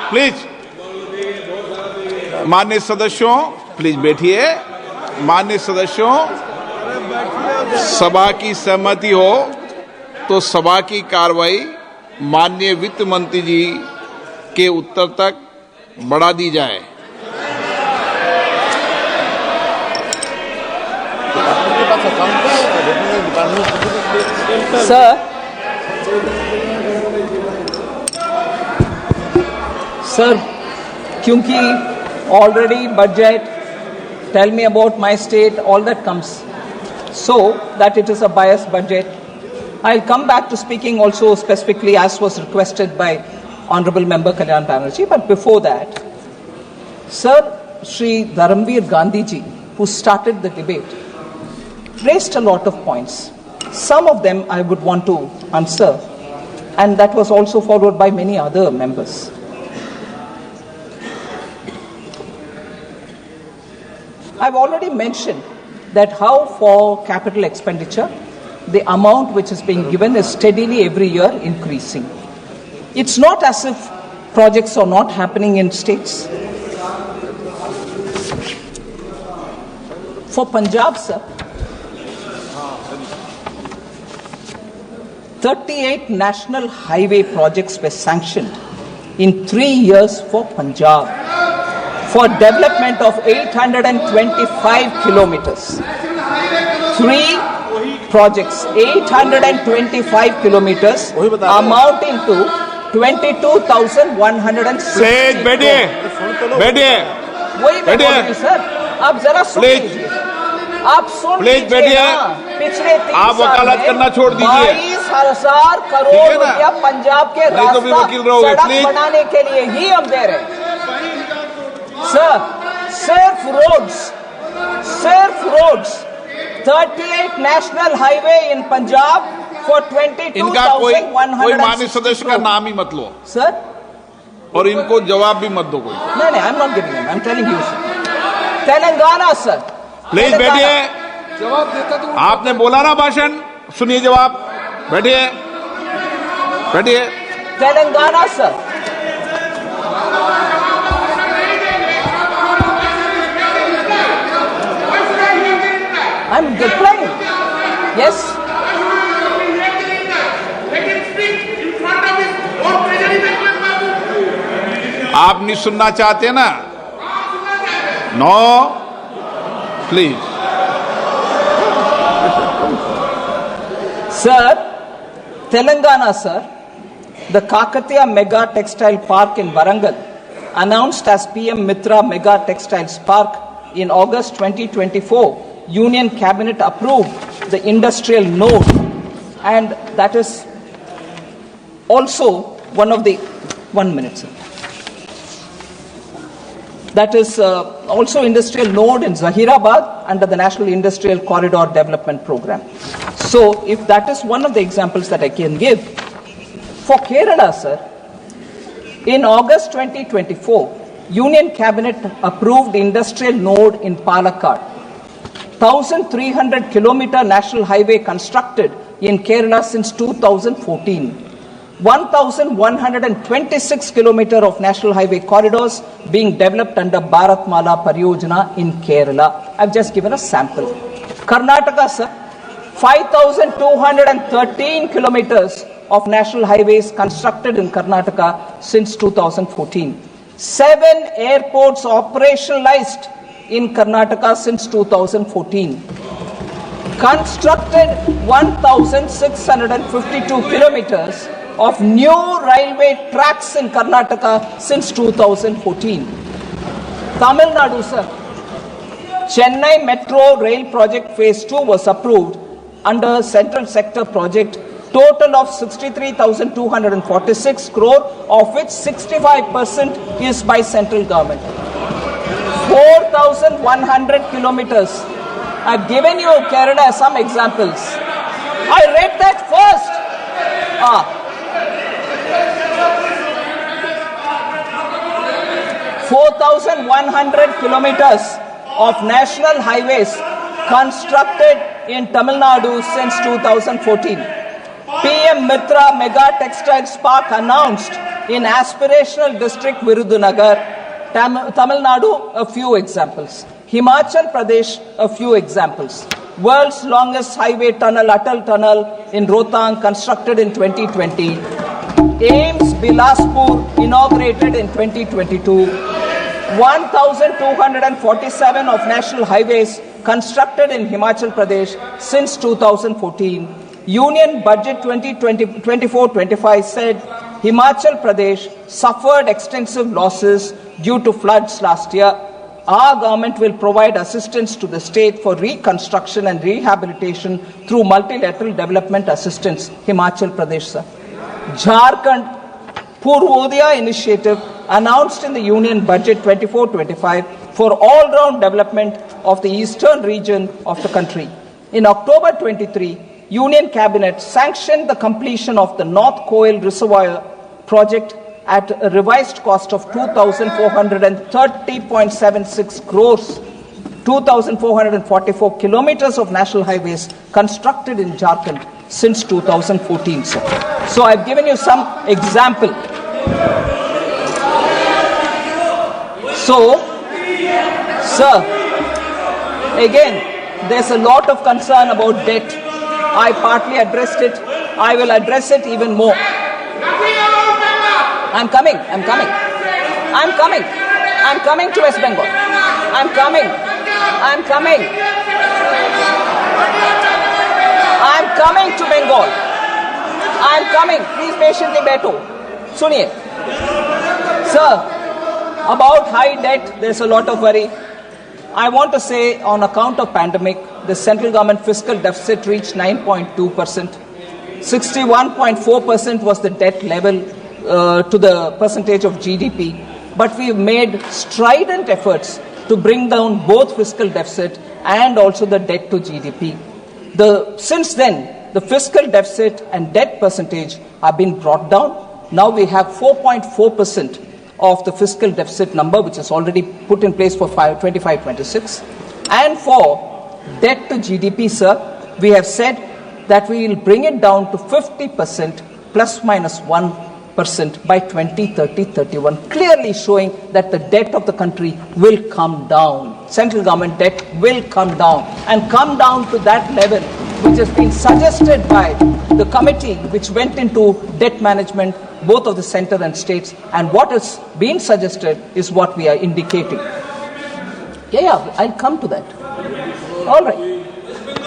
प्लीज. माननीय सदस्यों प्लीज बैठिए. माननीय सदस्यों, सभा की सहमति हो तो सभा की कार्रवाई माननीय वित्त मंत्री जी के उत्तर तक बढ़ा दी जाए. सर, क्योंकि already budget, tell me about my state, all that comes, so that it is a biased budget. I'll come back to speaking also specifically as was requested by Honorable Member Kalyan Banerjee. But before that, Sir, Shri Dharamveer Gandhi ji, who started the debate, raised a lot of points. Some of them I would want to answer, and that was also followed by many other members. I've already mentioned that how for capital expenditure, the amount which is being given is steadily every year increasing. It's not as if projects are not happening in states. For Punjab, sir, 38 national highway projects were sanctioned in 3 years for Punjab for development of 825 kilometers. 3 projects, 825 kilometers, amounting to 22,160. वही मैं बोल रही हूँ sir, आप जरा सुन लीजिए. आप सुन लीजिए ना, पिछले 3 आप वकालत करना छोड़ दीजिए. 22,000 करोड़ रुपया पंजाब के रास्ता सड़क बनाने के लिए ही हम दे रहे हैं. सर, सिर्फ roads, 38 national highway in Punjab for 22,160. इनका कोई माननीय सदस्य का नाम ही मत लो सर, और इनको जवाब भी मत दो कोई. नहीं, I'm not giving him. I'm telling you, sir. Telangana, sir. Please बैठिए. जवाब देता तो आपने बोला ना भाषण, सुनिए जवाब. बैठिए. Telangana, sir. I'm replying. Yes. Let him speak in front of his own treasury members, Babu. आप नहीं सुनना चाहते ना? No, please. Sir, Telangana, sir, the Kakatiya Mega Textile Park in Warangal, announced as PM Mitra Mega Textiles Park in August 2024, Union Cabinet approved the industrial node, and that is also one of the 1 minute, sir. That is also industrial node in Zahirabad under the National Industrial Corridor Development Program. So, if that is one of the examples that I can give, for Kerala, sir, in August 2024, Union Cabinet approved industrial node in Palakkad. 1,300 kilometer national highway constructed in Kerala since 2014. 1,126 kilometer of national highway corridors being developed under Bharatmala Pariyojana in Kerala. I've just given a sample. Karnataka, sir, 5,213 kilometers of national highways constructed in Karnataka since 2014. 7 airports operationalized in Karnataka since 2014. Constructed 1,652 kilometers of new railway tracks in Karnataka since 2014. Tamil Nadu, sir, Chennai Metro Rail Project Phase 2 was approved under Central Sector Project, total of 63,246 crore, of which 65% is by central government. 4,100 kilometers. I've given you Kerala some examples. I read that first. 4,100 kilometers of national highways constructed in Tamil Nadu since 2014. PM Mitra Mega Textiles Park announced in aspirational district Virudunagar. Tamil Nadu, a few examples. Himachal Pradesh, a few examples. World's longest highway tunnel, Atal Tunnel in Rohtang, constructed in 2020. AIIMS Bilaspur, inaugurated in 2022. 1,247 of national highways constructed in Himachal Pradesh since 2014. Union Budget 2024-25 said Himachal Pradesh suffered extensive losses due to floods last year. Our government will provide assistance to the state for reconstruction and rehabilitation through multilateral development assistance. Himachal Pradesh, sir. Jharkhand Purvodaya initiative announced in the Union Budget 24-25 for all-round development of the eastern region of the country. In October 23, Union Cabinet sanctioned the completion of the North Koil Reservoir project at a revised cost of 2,430.76 crores. 2,444 kilometers of national highways constructed in Jharkhand since 2014. Sir. So I've given you some example. So, sir, again, there's a lot of concern about debt. I partly addressed it. I will address it even more. I'm coming to West Bengal. I'm coming to Bengal. Please patiently beto. Suniye. Sir, about high debt, there's a lot of worry. I want to say, on account of pandemic, the central government fiscal deficit reached 9.2%. 61.4% was the debt level to the percentage of GDP. But we've made strident efforts to bring down both fiscal deficit and also the debt to GDP. Since then, the fiscal deficit and debt percentage have been brought down. Now we have 4.4% of the fiscal deficit number, which is already put in place for 25-26. And for debt to GDP, sir, we have said that we will bring it down to 50% plus minus 1 by 2030-31, clearly showing that the debt of the country will come down. Central government debt will come down and come down to that level which has been suggested by the committee which went into debt management, both of the centre and states, and what has been suggested is what we are indicating. I'll come to that. All right.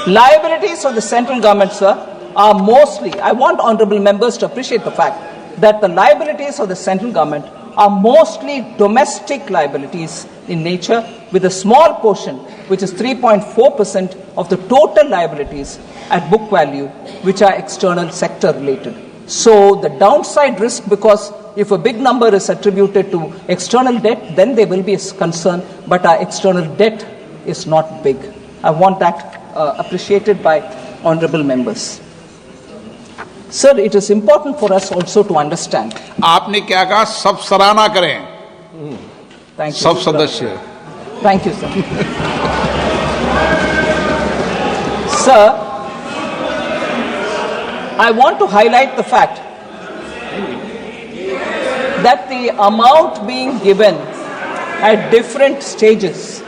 Liabilities of the central government, sir, are mostly, I want honourable members to appreciate the fact that the liabilities of the central government are mostly domestic liabilities in nature, with a small portion, which is 3.4% of the total liabilities at book value, which are external sector related. So the downside risk, because if a big number is attributed to external debt, then there will be a concern, but our external debt is not big. I want that appreciated by honourable members. Sir, it is important for us also to understand. आपने क्या कहा? सब सराहना करें. Thank you. सब सदस्य. Thank you, sir. Sir, I want to highlight the fact that the amount being given at different stages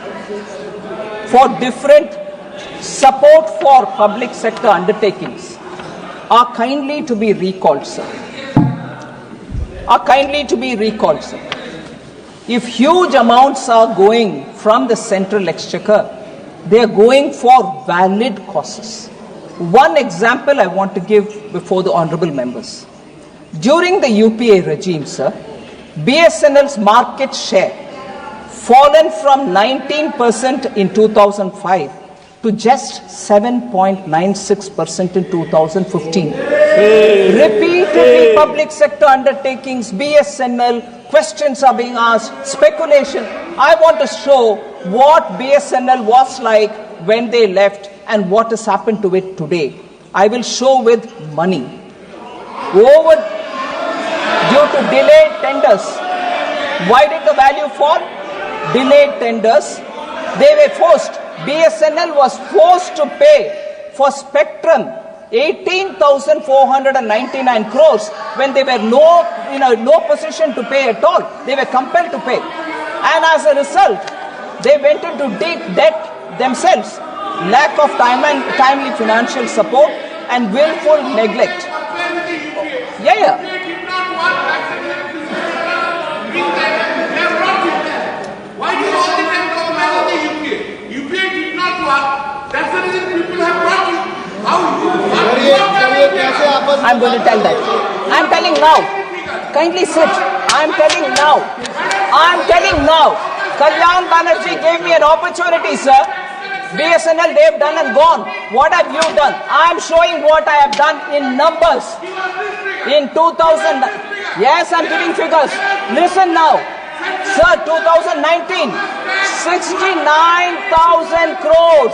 for different support for public sector undertakings are kindly to be recalled, sir. If huge amounts are going from the central exchequer, they are going for valid causes. One example I want to give before the honourable members. During the UPA regime, sir, BSNL's market share fallen from 19% in 2005 to just 7.96% in 2015. Repeatedly, public sector undertakings, BSNL, questions are being asked, speculation. I want to show what BSNL was like when they left and what has happened to it today. I will show with money. Due to delayed tenders. Why did the value fall? Delayed tenders. They were forced. BSNL was forced to pay for spectrum 18,499 crores when they were no position to pay at all. They were compelled to pay. And as a result, they went into deep debt themselves. Lack of timely financial support and willful neglect. Why do you all the time talk about the UPA? UPA did not work. That's the reason people have brought you. I'm going to tell that. I'm telling now. Kindly sit. I'm telling now. Kalyan Banerjee gave me an opportunity, sir. BSNL, they have done and gone. What have you done? I'm showing what I have done in numbers. In 2000, yes, I'm giving figures. Listen now. Sir, 2019, 69,000 crores.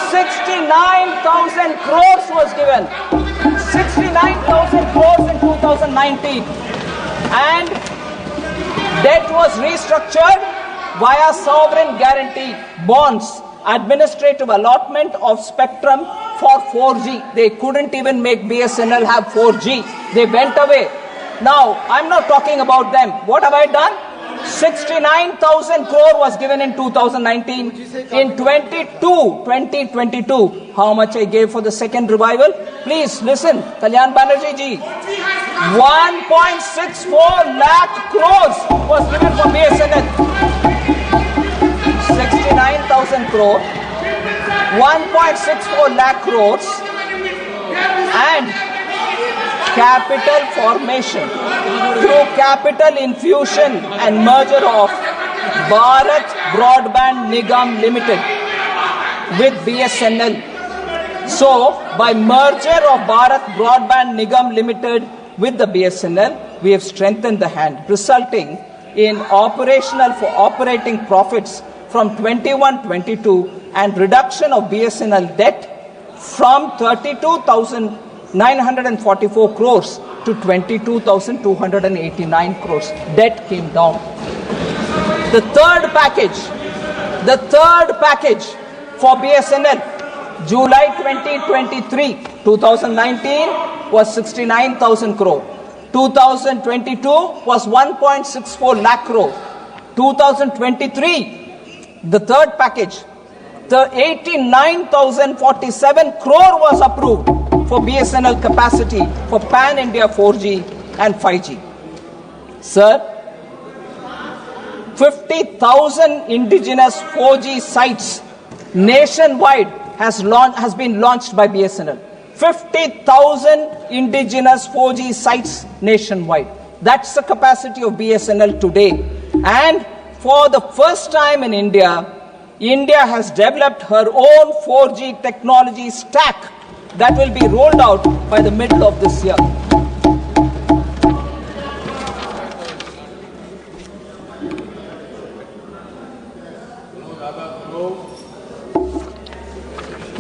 69,000 crores was given. 69,000 crores in 2019. And debt was restructured via sovereign guarantee bonds. Administrative allotment of spectrum for 4G. They couldn't even make BSNL have 4G. They went away. Now, I'm not talking about them. What have I done? 69,000 crore was given in 2019. In 2022, how much I gave for the second revival? Please listen, Kalyan Banerjee ji. 1.64 lakh crores was given for BSNL. 69,000 crore, 1.64 lakh crores, and capital formation through capital infusion and merger of Bharat Broadband Nigam Limited with BSNL. So, by merger of Bharat Broadband Nigam Limited with the BSNL, we have strengthened the hand, resulting in operating profits from 21-22 and reduction of BSNL debt from 32,944 crores to 22,289 crores. Debt came down. The third package for BSNL, July 2023, 2019 was 69,000 crore. 2022 was 1.64 lakh crore. 2023, the third package, the 89,047 crore was approved for BSNL capacity for pan-India 4G and 5G. Sir, 50,000 indigenous 4G sites nationwide has been launched by BSNL. 50,000 indigenous 4G sites nationwide. That's the capacity of BSNL today. And for the first time in India, India has developed her own 4G technology stack that will be rolled out by the middle of this year.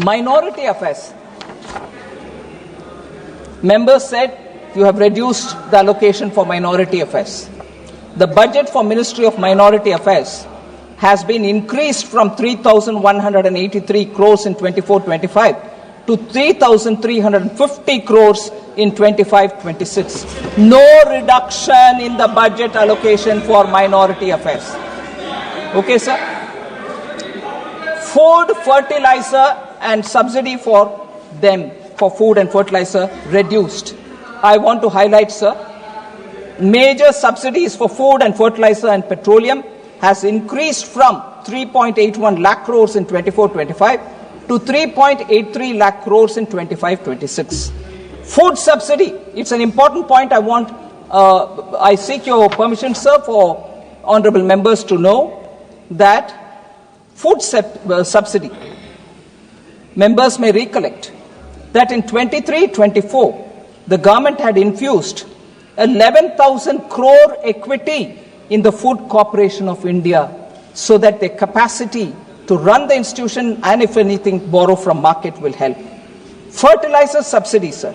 Minority affairs. Members said you have reduced the allocation for minority affairs. The budget for Ministry of Minority Affairs has been increased from 3,183 crores in 24-25 to 3,350 crores in 25-26. No reduction in the budget allocation for minority affairs. Okay, sir? Food, fertilizer and subsidy for them, for food and fertilizer, reduced. I want to highlight, sir, major subsidies for food and fertilizer and petroleum has increased from 3.81 lakh crores in 24-25 to 3.83 lakh crores in 25-26. Food subsidy, it's an important point I seek your permission, sir, for honorable members to know that food subsidy, members may recollect that in 23-24, the government had infused 11,000 crore equity in the Food Corporation of India so that their capacity to run the institution and, if anything, borrow from market will help. Fertilizer subsidy, sir.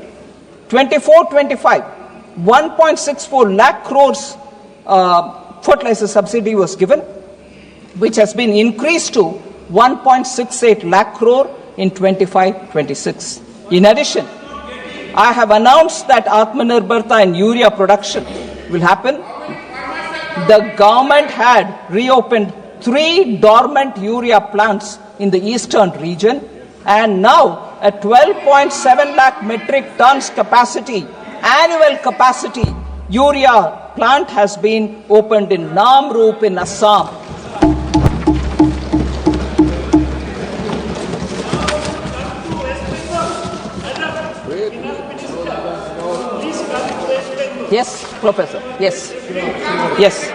24-25, 1.64 lakh crores fertilizer subsidy was given, which has been increased to 1.68 lakh crore in 25-26. In addition, I have announced that Atmanirbharta in urea production will happen. The government had reopened 3 dormant urea plants in the eastern region, and now a 12.7 lakh metric tons capacity, annual capacity, urea plant has been opened in Namrup in Assam. Yes, Professor. Yes. Yes. We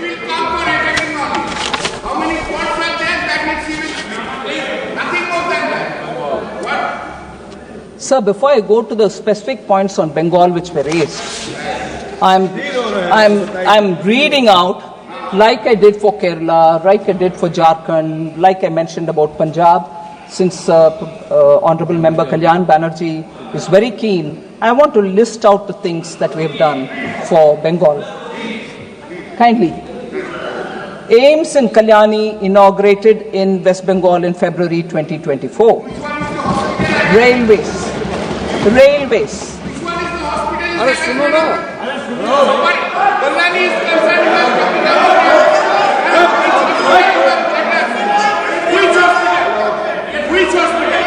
will come for everything now. How many points are there? That means we will nothing more than that. What? Sir, before I go to the specific points on Bengal which were raised, I'm reading out, like I did for Kerala, like I did for Jharkhand, like I mentioned about Punjab, since Honorable Member Kalyan Banerjee is very keen. I want to list out the things that we have done for Bengal. Kindly. AIMS in Kalyani inaugurated in West Bengal in February 2024. Railways. Railways. Which one is the hospital? Kalyani is concerned with which hospital? Which hospital?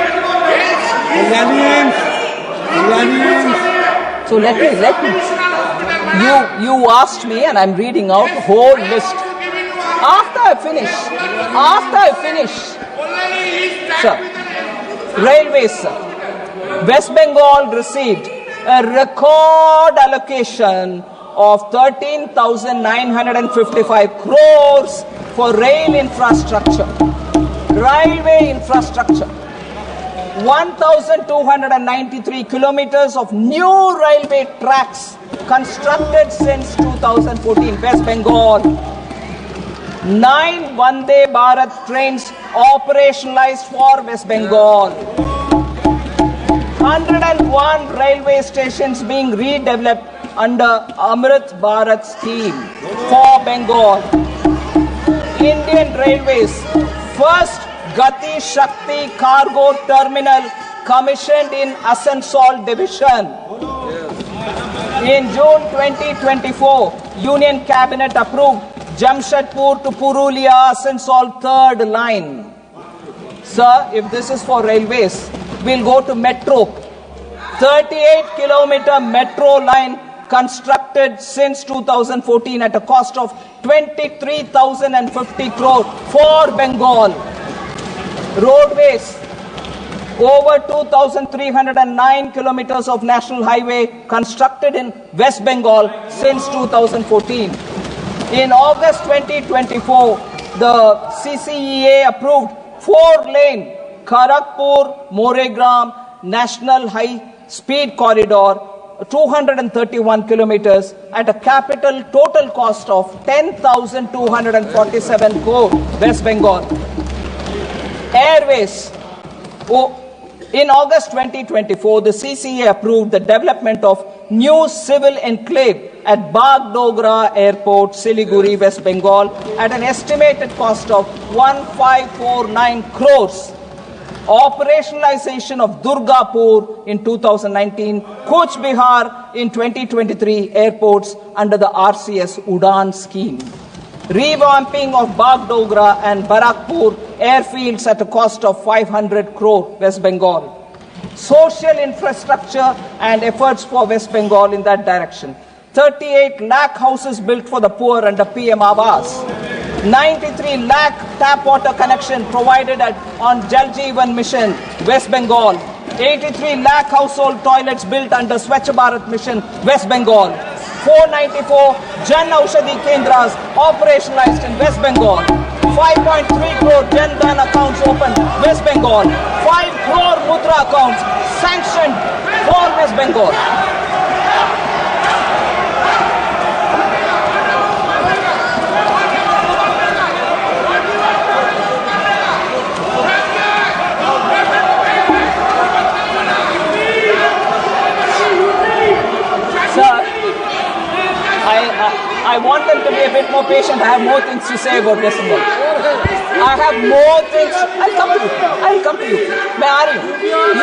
So let me. You asked me, and I'm reading out the whole list. After I finish, sir, railways, sir. West Bengal received a record allocation of 13,955 crores for rail infrastructure, railway infrastructure. 1,293 kilometers of new railway tracks constructed since 2014, West Bengal. 9 Vande Bharat trains operationalized for West Bengal. 101 railway stations being redeveloped under Amrit Bharat scheme for Bengal. Indian Railways first Gati Shakti Cargo Terminal commissioned in Asansol Division. In June 2024, Union Cabinet approved Jamshedpur to Purulia Asansol third line. Sir, if this is for railways, we'll go to metro. 38-kilometer metro line constructed since 2014 at a cost of 23,050 crore for Bengal. Roadways, over 2,309 kilometers of national highway constructed in West Bengal since 2014. In August 2024, the CCEA approved 4-lane Kharagpur-Moregram National High Speed Corridor, 231 kilometers at a capital total cost of 10,247 crore, West Bengal. Airways. In August 2024, the CCA approved the development of new civil enclave at Bagdogra Airport, Siliguri, West Bengal at an estimated cost of 1549 crores. Operationalization of Durgapur in 2019, Kuch Bihar in 2023 airports under the RCS Udan scheme. Revamping of Bagdogra and Barakpur airfields at a cost of 500 crore, West Bengal. Social infrastructure and efforts for West Bengal in that direction. 38 lakh houses built for the poor under PM Awas. 93 lakh tap water connection provided on Jal Jeevan Mission, West Bengal. 83 lakh household toilets built under Swachh Bharat Mission, West Bengal. 494 Jan Aushadhi Kendras operationalized in West Bengal. 5.3 crore Jan Dhan accounts opened, West Bengal. 5 crore Mudra accounts sanctioned for West Bengal. I want them to be a bit more patient. I have more things to say about West Bengal. I have more things. I'll come to you. I'll come to you. मैं आ रही हूँ.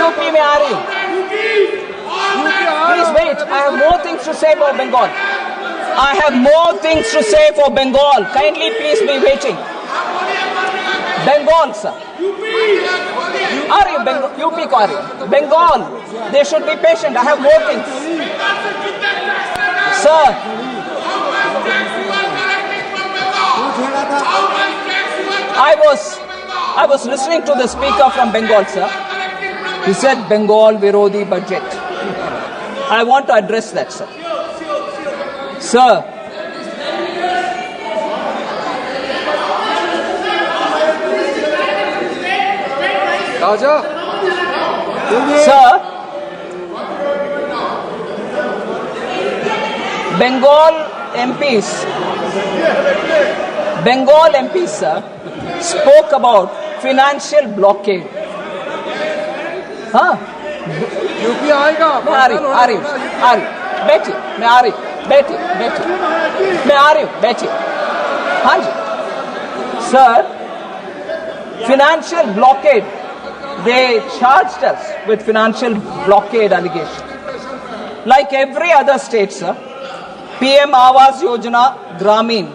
UP में आ रही हूँ. Please wait. I have more things to say about Bengal. I have more things to say for Bengal. Kindly please be waiting. Bengal, sir. आ रही हूँ. UP को आ रही हूँ. Bengal. They should be patient. I have more things. Sir. I was listening to the speaker from Bengal, sir. He said Bengal Virodi budget. I want to address that, sir. Sir, Bengal MPs, sir, spoke about financial blockade. हाँ? UP आएगा। मैं आ रही हूँ, बैठिए, मैं आ रही हूँ, बैठिए, मैं आ रही हूँ, बैठिए। हाँ जी, sir, financial blockade. They charged us with financial blockade allegation. Like every other state, sir, PM Awas Yojana Gramin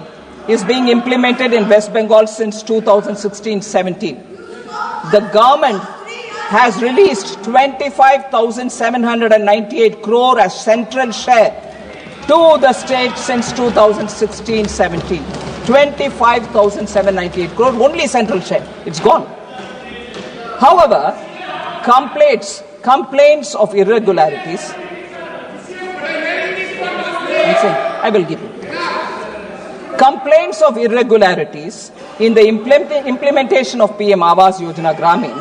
is being implemented in West Bengal since 2016-17. The government has released 25,798 crore as central share to the state since 2016-17. 25,798 crore, only central share. It's gone. However, complaints of irregularities, I will give you. Complaints of irregularities in the implementation of PM Awas Yojana Gramin,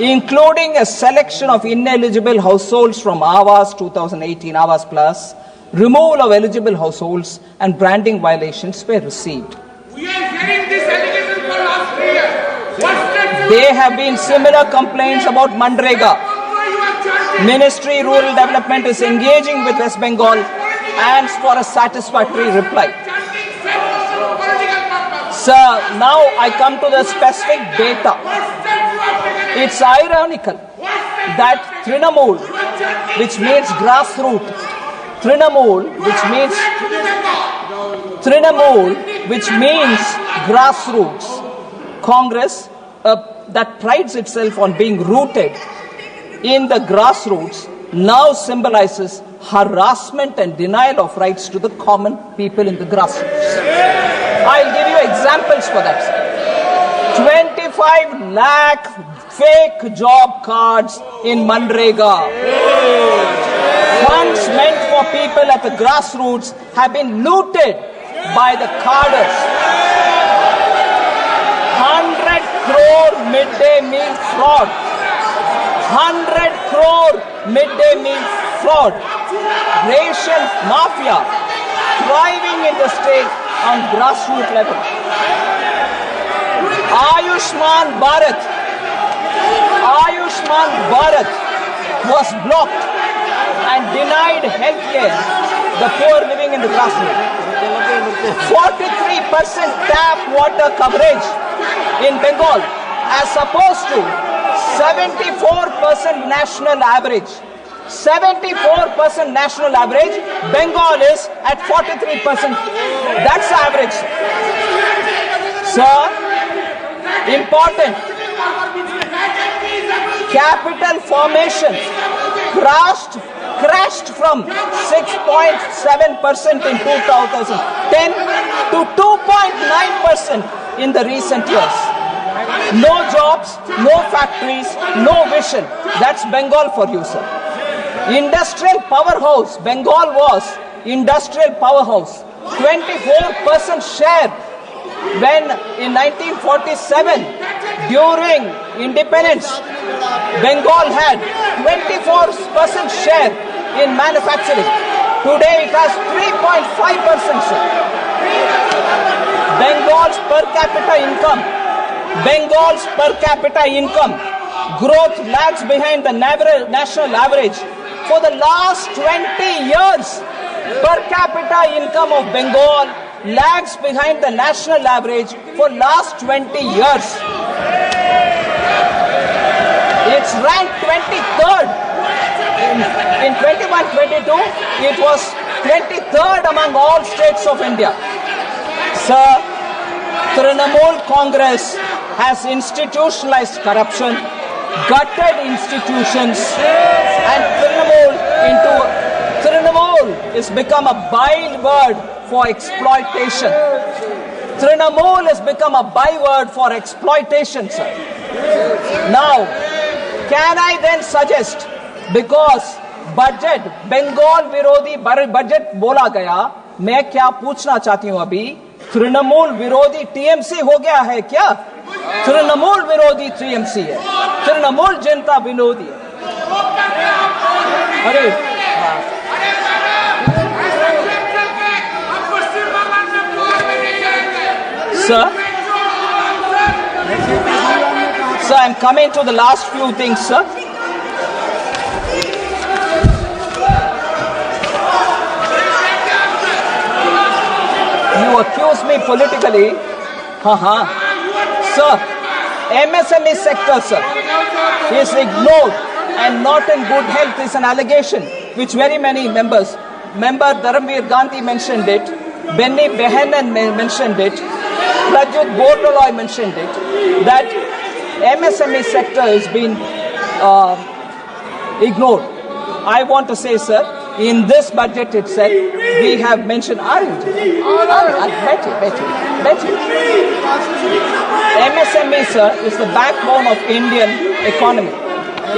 including a selection of ineligible households from Awas 2018 Awas Plus, removal of eligible households and branding violations were received. We are hearing this allegation for last 3 years. There have been similar complaints about Mandrega. Ministry Rural Development is engaging with West Bengal and for a satisfactory reply. Sir, now I come to the specific data. It's ironical that Trinamool, which means grassroots, Trinamool, which means grassroots. Congress that prides itself on being rooted in the grassroots now symbolizes harassment and denial of rights to the common people in the grassroots. I'll give you examples for that, sir. 25 lakh fake job cards in Manrega. Funds meant for people at the grassroots have been looted by the carders. 100 crore midday meal fraud. 100 crore midday meal fraud. Racial mafia thriving in the state on grassroots level. Ayushman Bharat was blocked and denied health care the poor living in the grassroots. 43% tap water coverage in Bengal as opposed to 74% national average. 74% national average, Bengal is at 43%. That's the average. Sir, important. Capital formation crashed from 6.7% in 2010 to 2.9% in the recent years. No jobs, no factories, no vision. That's Bengal for you, sir. Industrial powerhouse. Bengal was industrial powerhouse. 24% share when in 1947 during independence Bengal had 24% share in manufacturing. Today it has 3.5%, sir. Bengal's per capita income growth lags behind the national average. For the last 20 years, per capita income of Bengal lags behind the national average for last 20 years. It's ranked 23rd. In 21-22, it was 23rd among all states of India. Sir, Trinamool Congress has institutionalized corruption, gutted institutions, and Trinamool has become a byword for exploitation. Trinamool has become a byword for exploitation, sir. Now, can I then suggest, because budget, Bengal विरोधी budget बोला गया, मैं क्या पूछना चाहती हूँ अभी, तृणमूल विरोधी टीएमसी हो गया है क्या? तृणमूल विरोधी टीएमसी है, तृणमूल जनता विरोधी है. अरे Sir, I'm coming to the last few things, sir. You accuse me politically. Sir, MSME sector, sir, is ignored and not in good health is an allegation which very many members, Member Dharamveer Gandhi mentioned it, Benny Behanan mentioned it, Prajut Bordoloy mentioned it, that MSME sector has been ignored. I want to say, sir, in this budget itself, we have mentioned MSME, sir, is the backbone of Indian economy.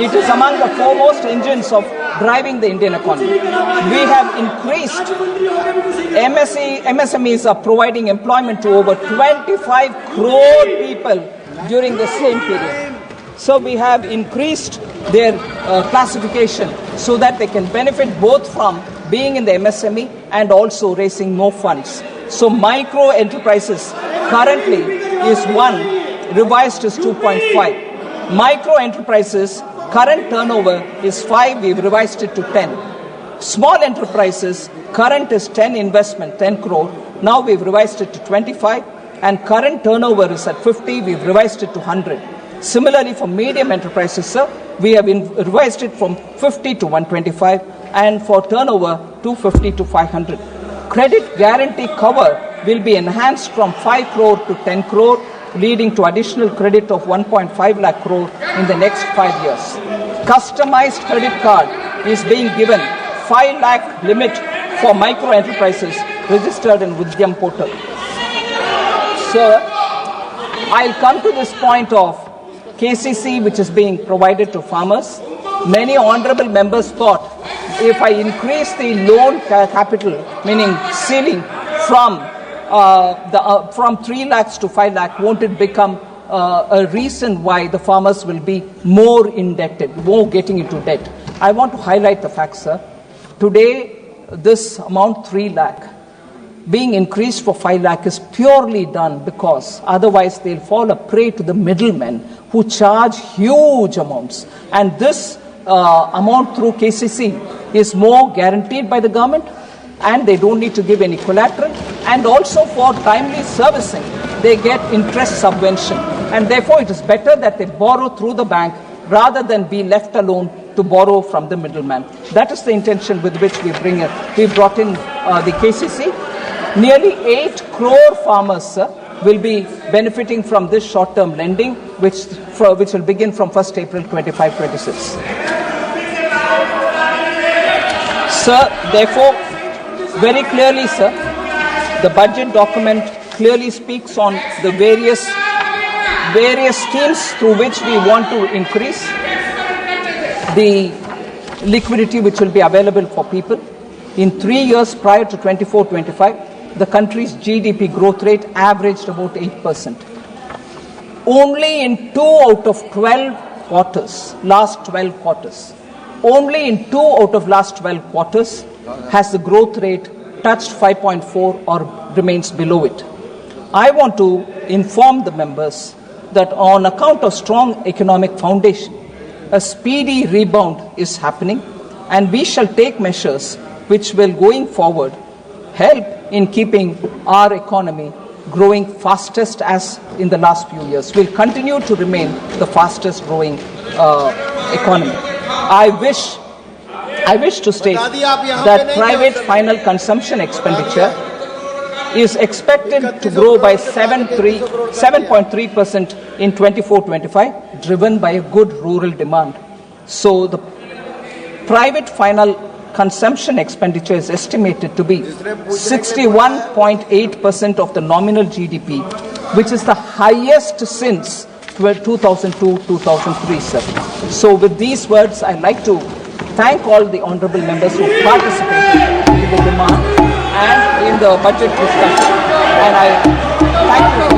It is among the foremost engines of driving the Indian economy. We have increased, MSMEs are providing employment to over 25 crore people during the same period. So we have increased their classification so that they can benefit both from being in the MSME and also raising more funds. So micro enterprises currently is 1, revised is 2.5. Micro enterprises current turnover is 5, we've revised it to 10. Small enterprises, current is 10 investment, 10 crore. Now we've revised it to 25. And current turnover is at 50, we've revised it to 100. Similarly, for medium enterprises, sir, we have revised it from 50 to 125. And for turnover, 250 to 500. Credit guarantee cover will be enhanced from 5 crore to 10 crore, leading to additional credit of 1.5 lakh crore in the next 5 years. Customized credit card is being given 5 lakh limit for micro enterprises registered in Udyam portal. Sir, I'll come to this point of KCC which is being provided to farmers. Many honorable members thought if I increase the loan capital, meaning ceiling from 3 lakhs to 5 lakh, won't it become a reason why the farmers will be more indebted, more getting into debt? I want to highlight the fact, sir. Today, this amount 3 lakh being increased for 5 lakh is purely done because otherwise they'll fall a prey to the middlemen who charge huge amounts. And this amount through KCC is more guaranteed by the government, and they don't need to give any collateral, and also for timely servicing they get interest subvention, and therefore it is better that they borrow through the bank rather than be left alone to borrow from the middleman. That is the intention with which we brought in the KCC. Nearly 8 crore farmers, sir, will be benefiting from this short-term lending, which will begin from 1st April 25-26. Sir, therefore, very clearly, sir, the budget document clearly speaks on the various schemes through which we want to increase the liquidity which will be available for people. In 3 years prior to 24-25, the country's GDP growth rate averaged about 8%. Only in 2 out of 12 quarters, last 12 quarters, only in 2 out of last 12 quarters has the growth rate touched 5.4 or remains below it. I want to inform the members that on account of strong economic foundation, a speedy rebound is happening, and we shall take measures which will, going forward, help in keeping our economy growing fastest as in the last few years. We'll continue to remain the fastest growing economy. I wish to state that private final consumption expenditure is expected to grow by 7.3% in 24-25, driven by a good rural demand. So the private final consumption expenditure is estimated to be 61.8% of the nominal GDP, which is the highest since 2002-2003, sir. So with these words, I'd like to thank all the honorable members who participated in the demand and in the budget discussion. And I thank you.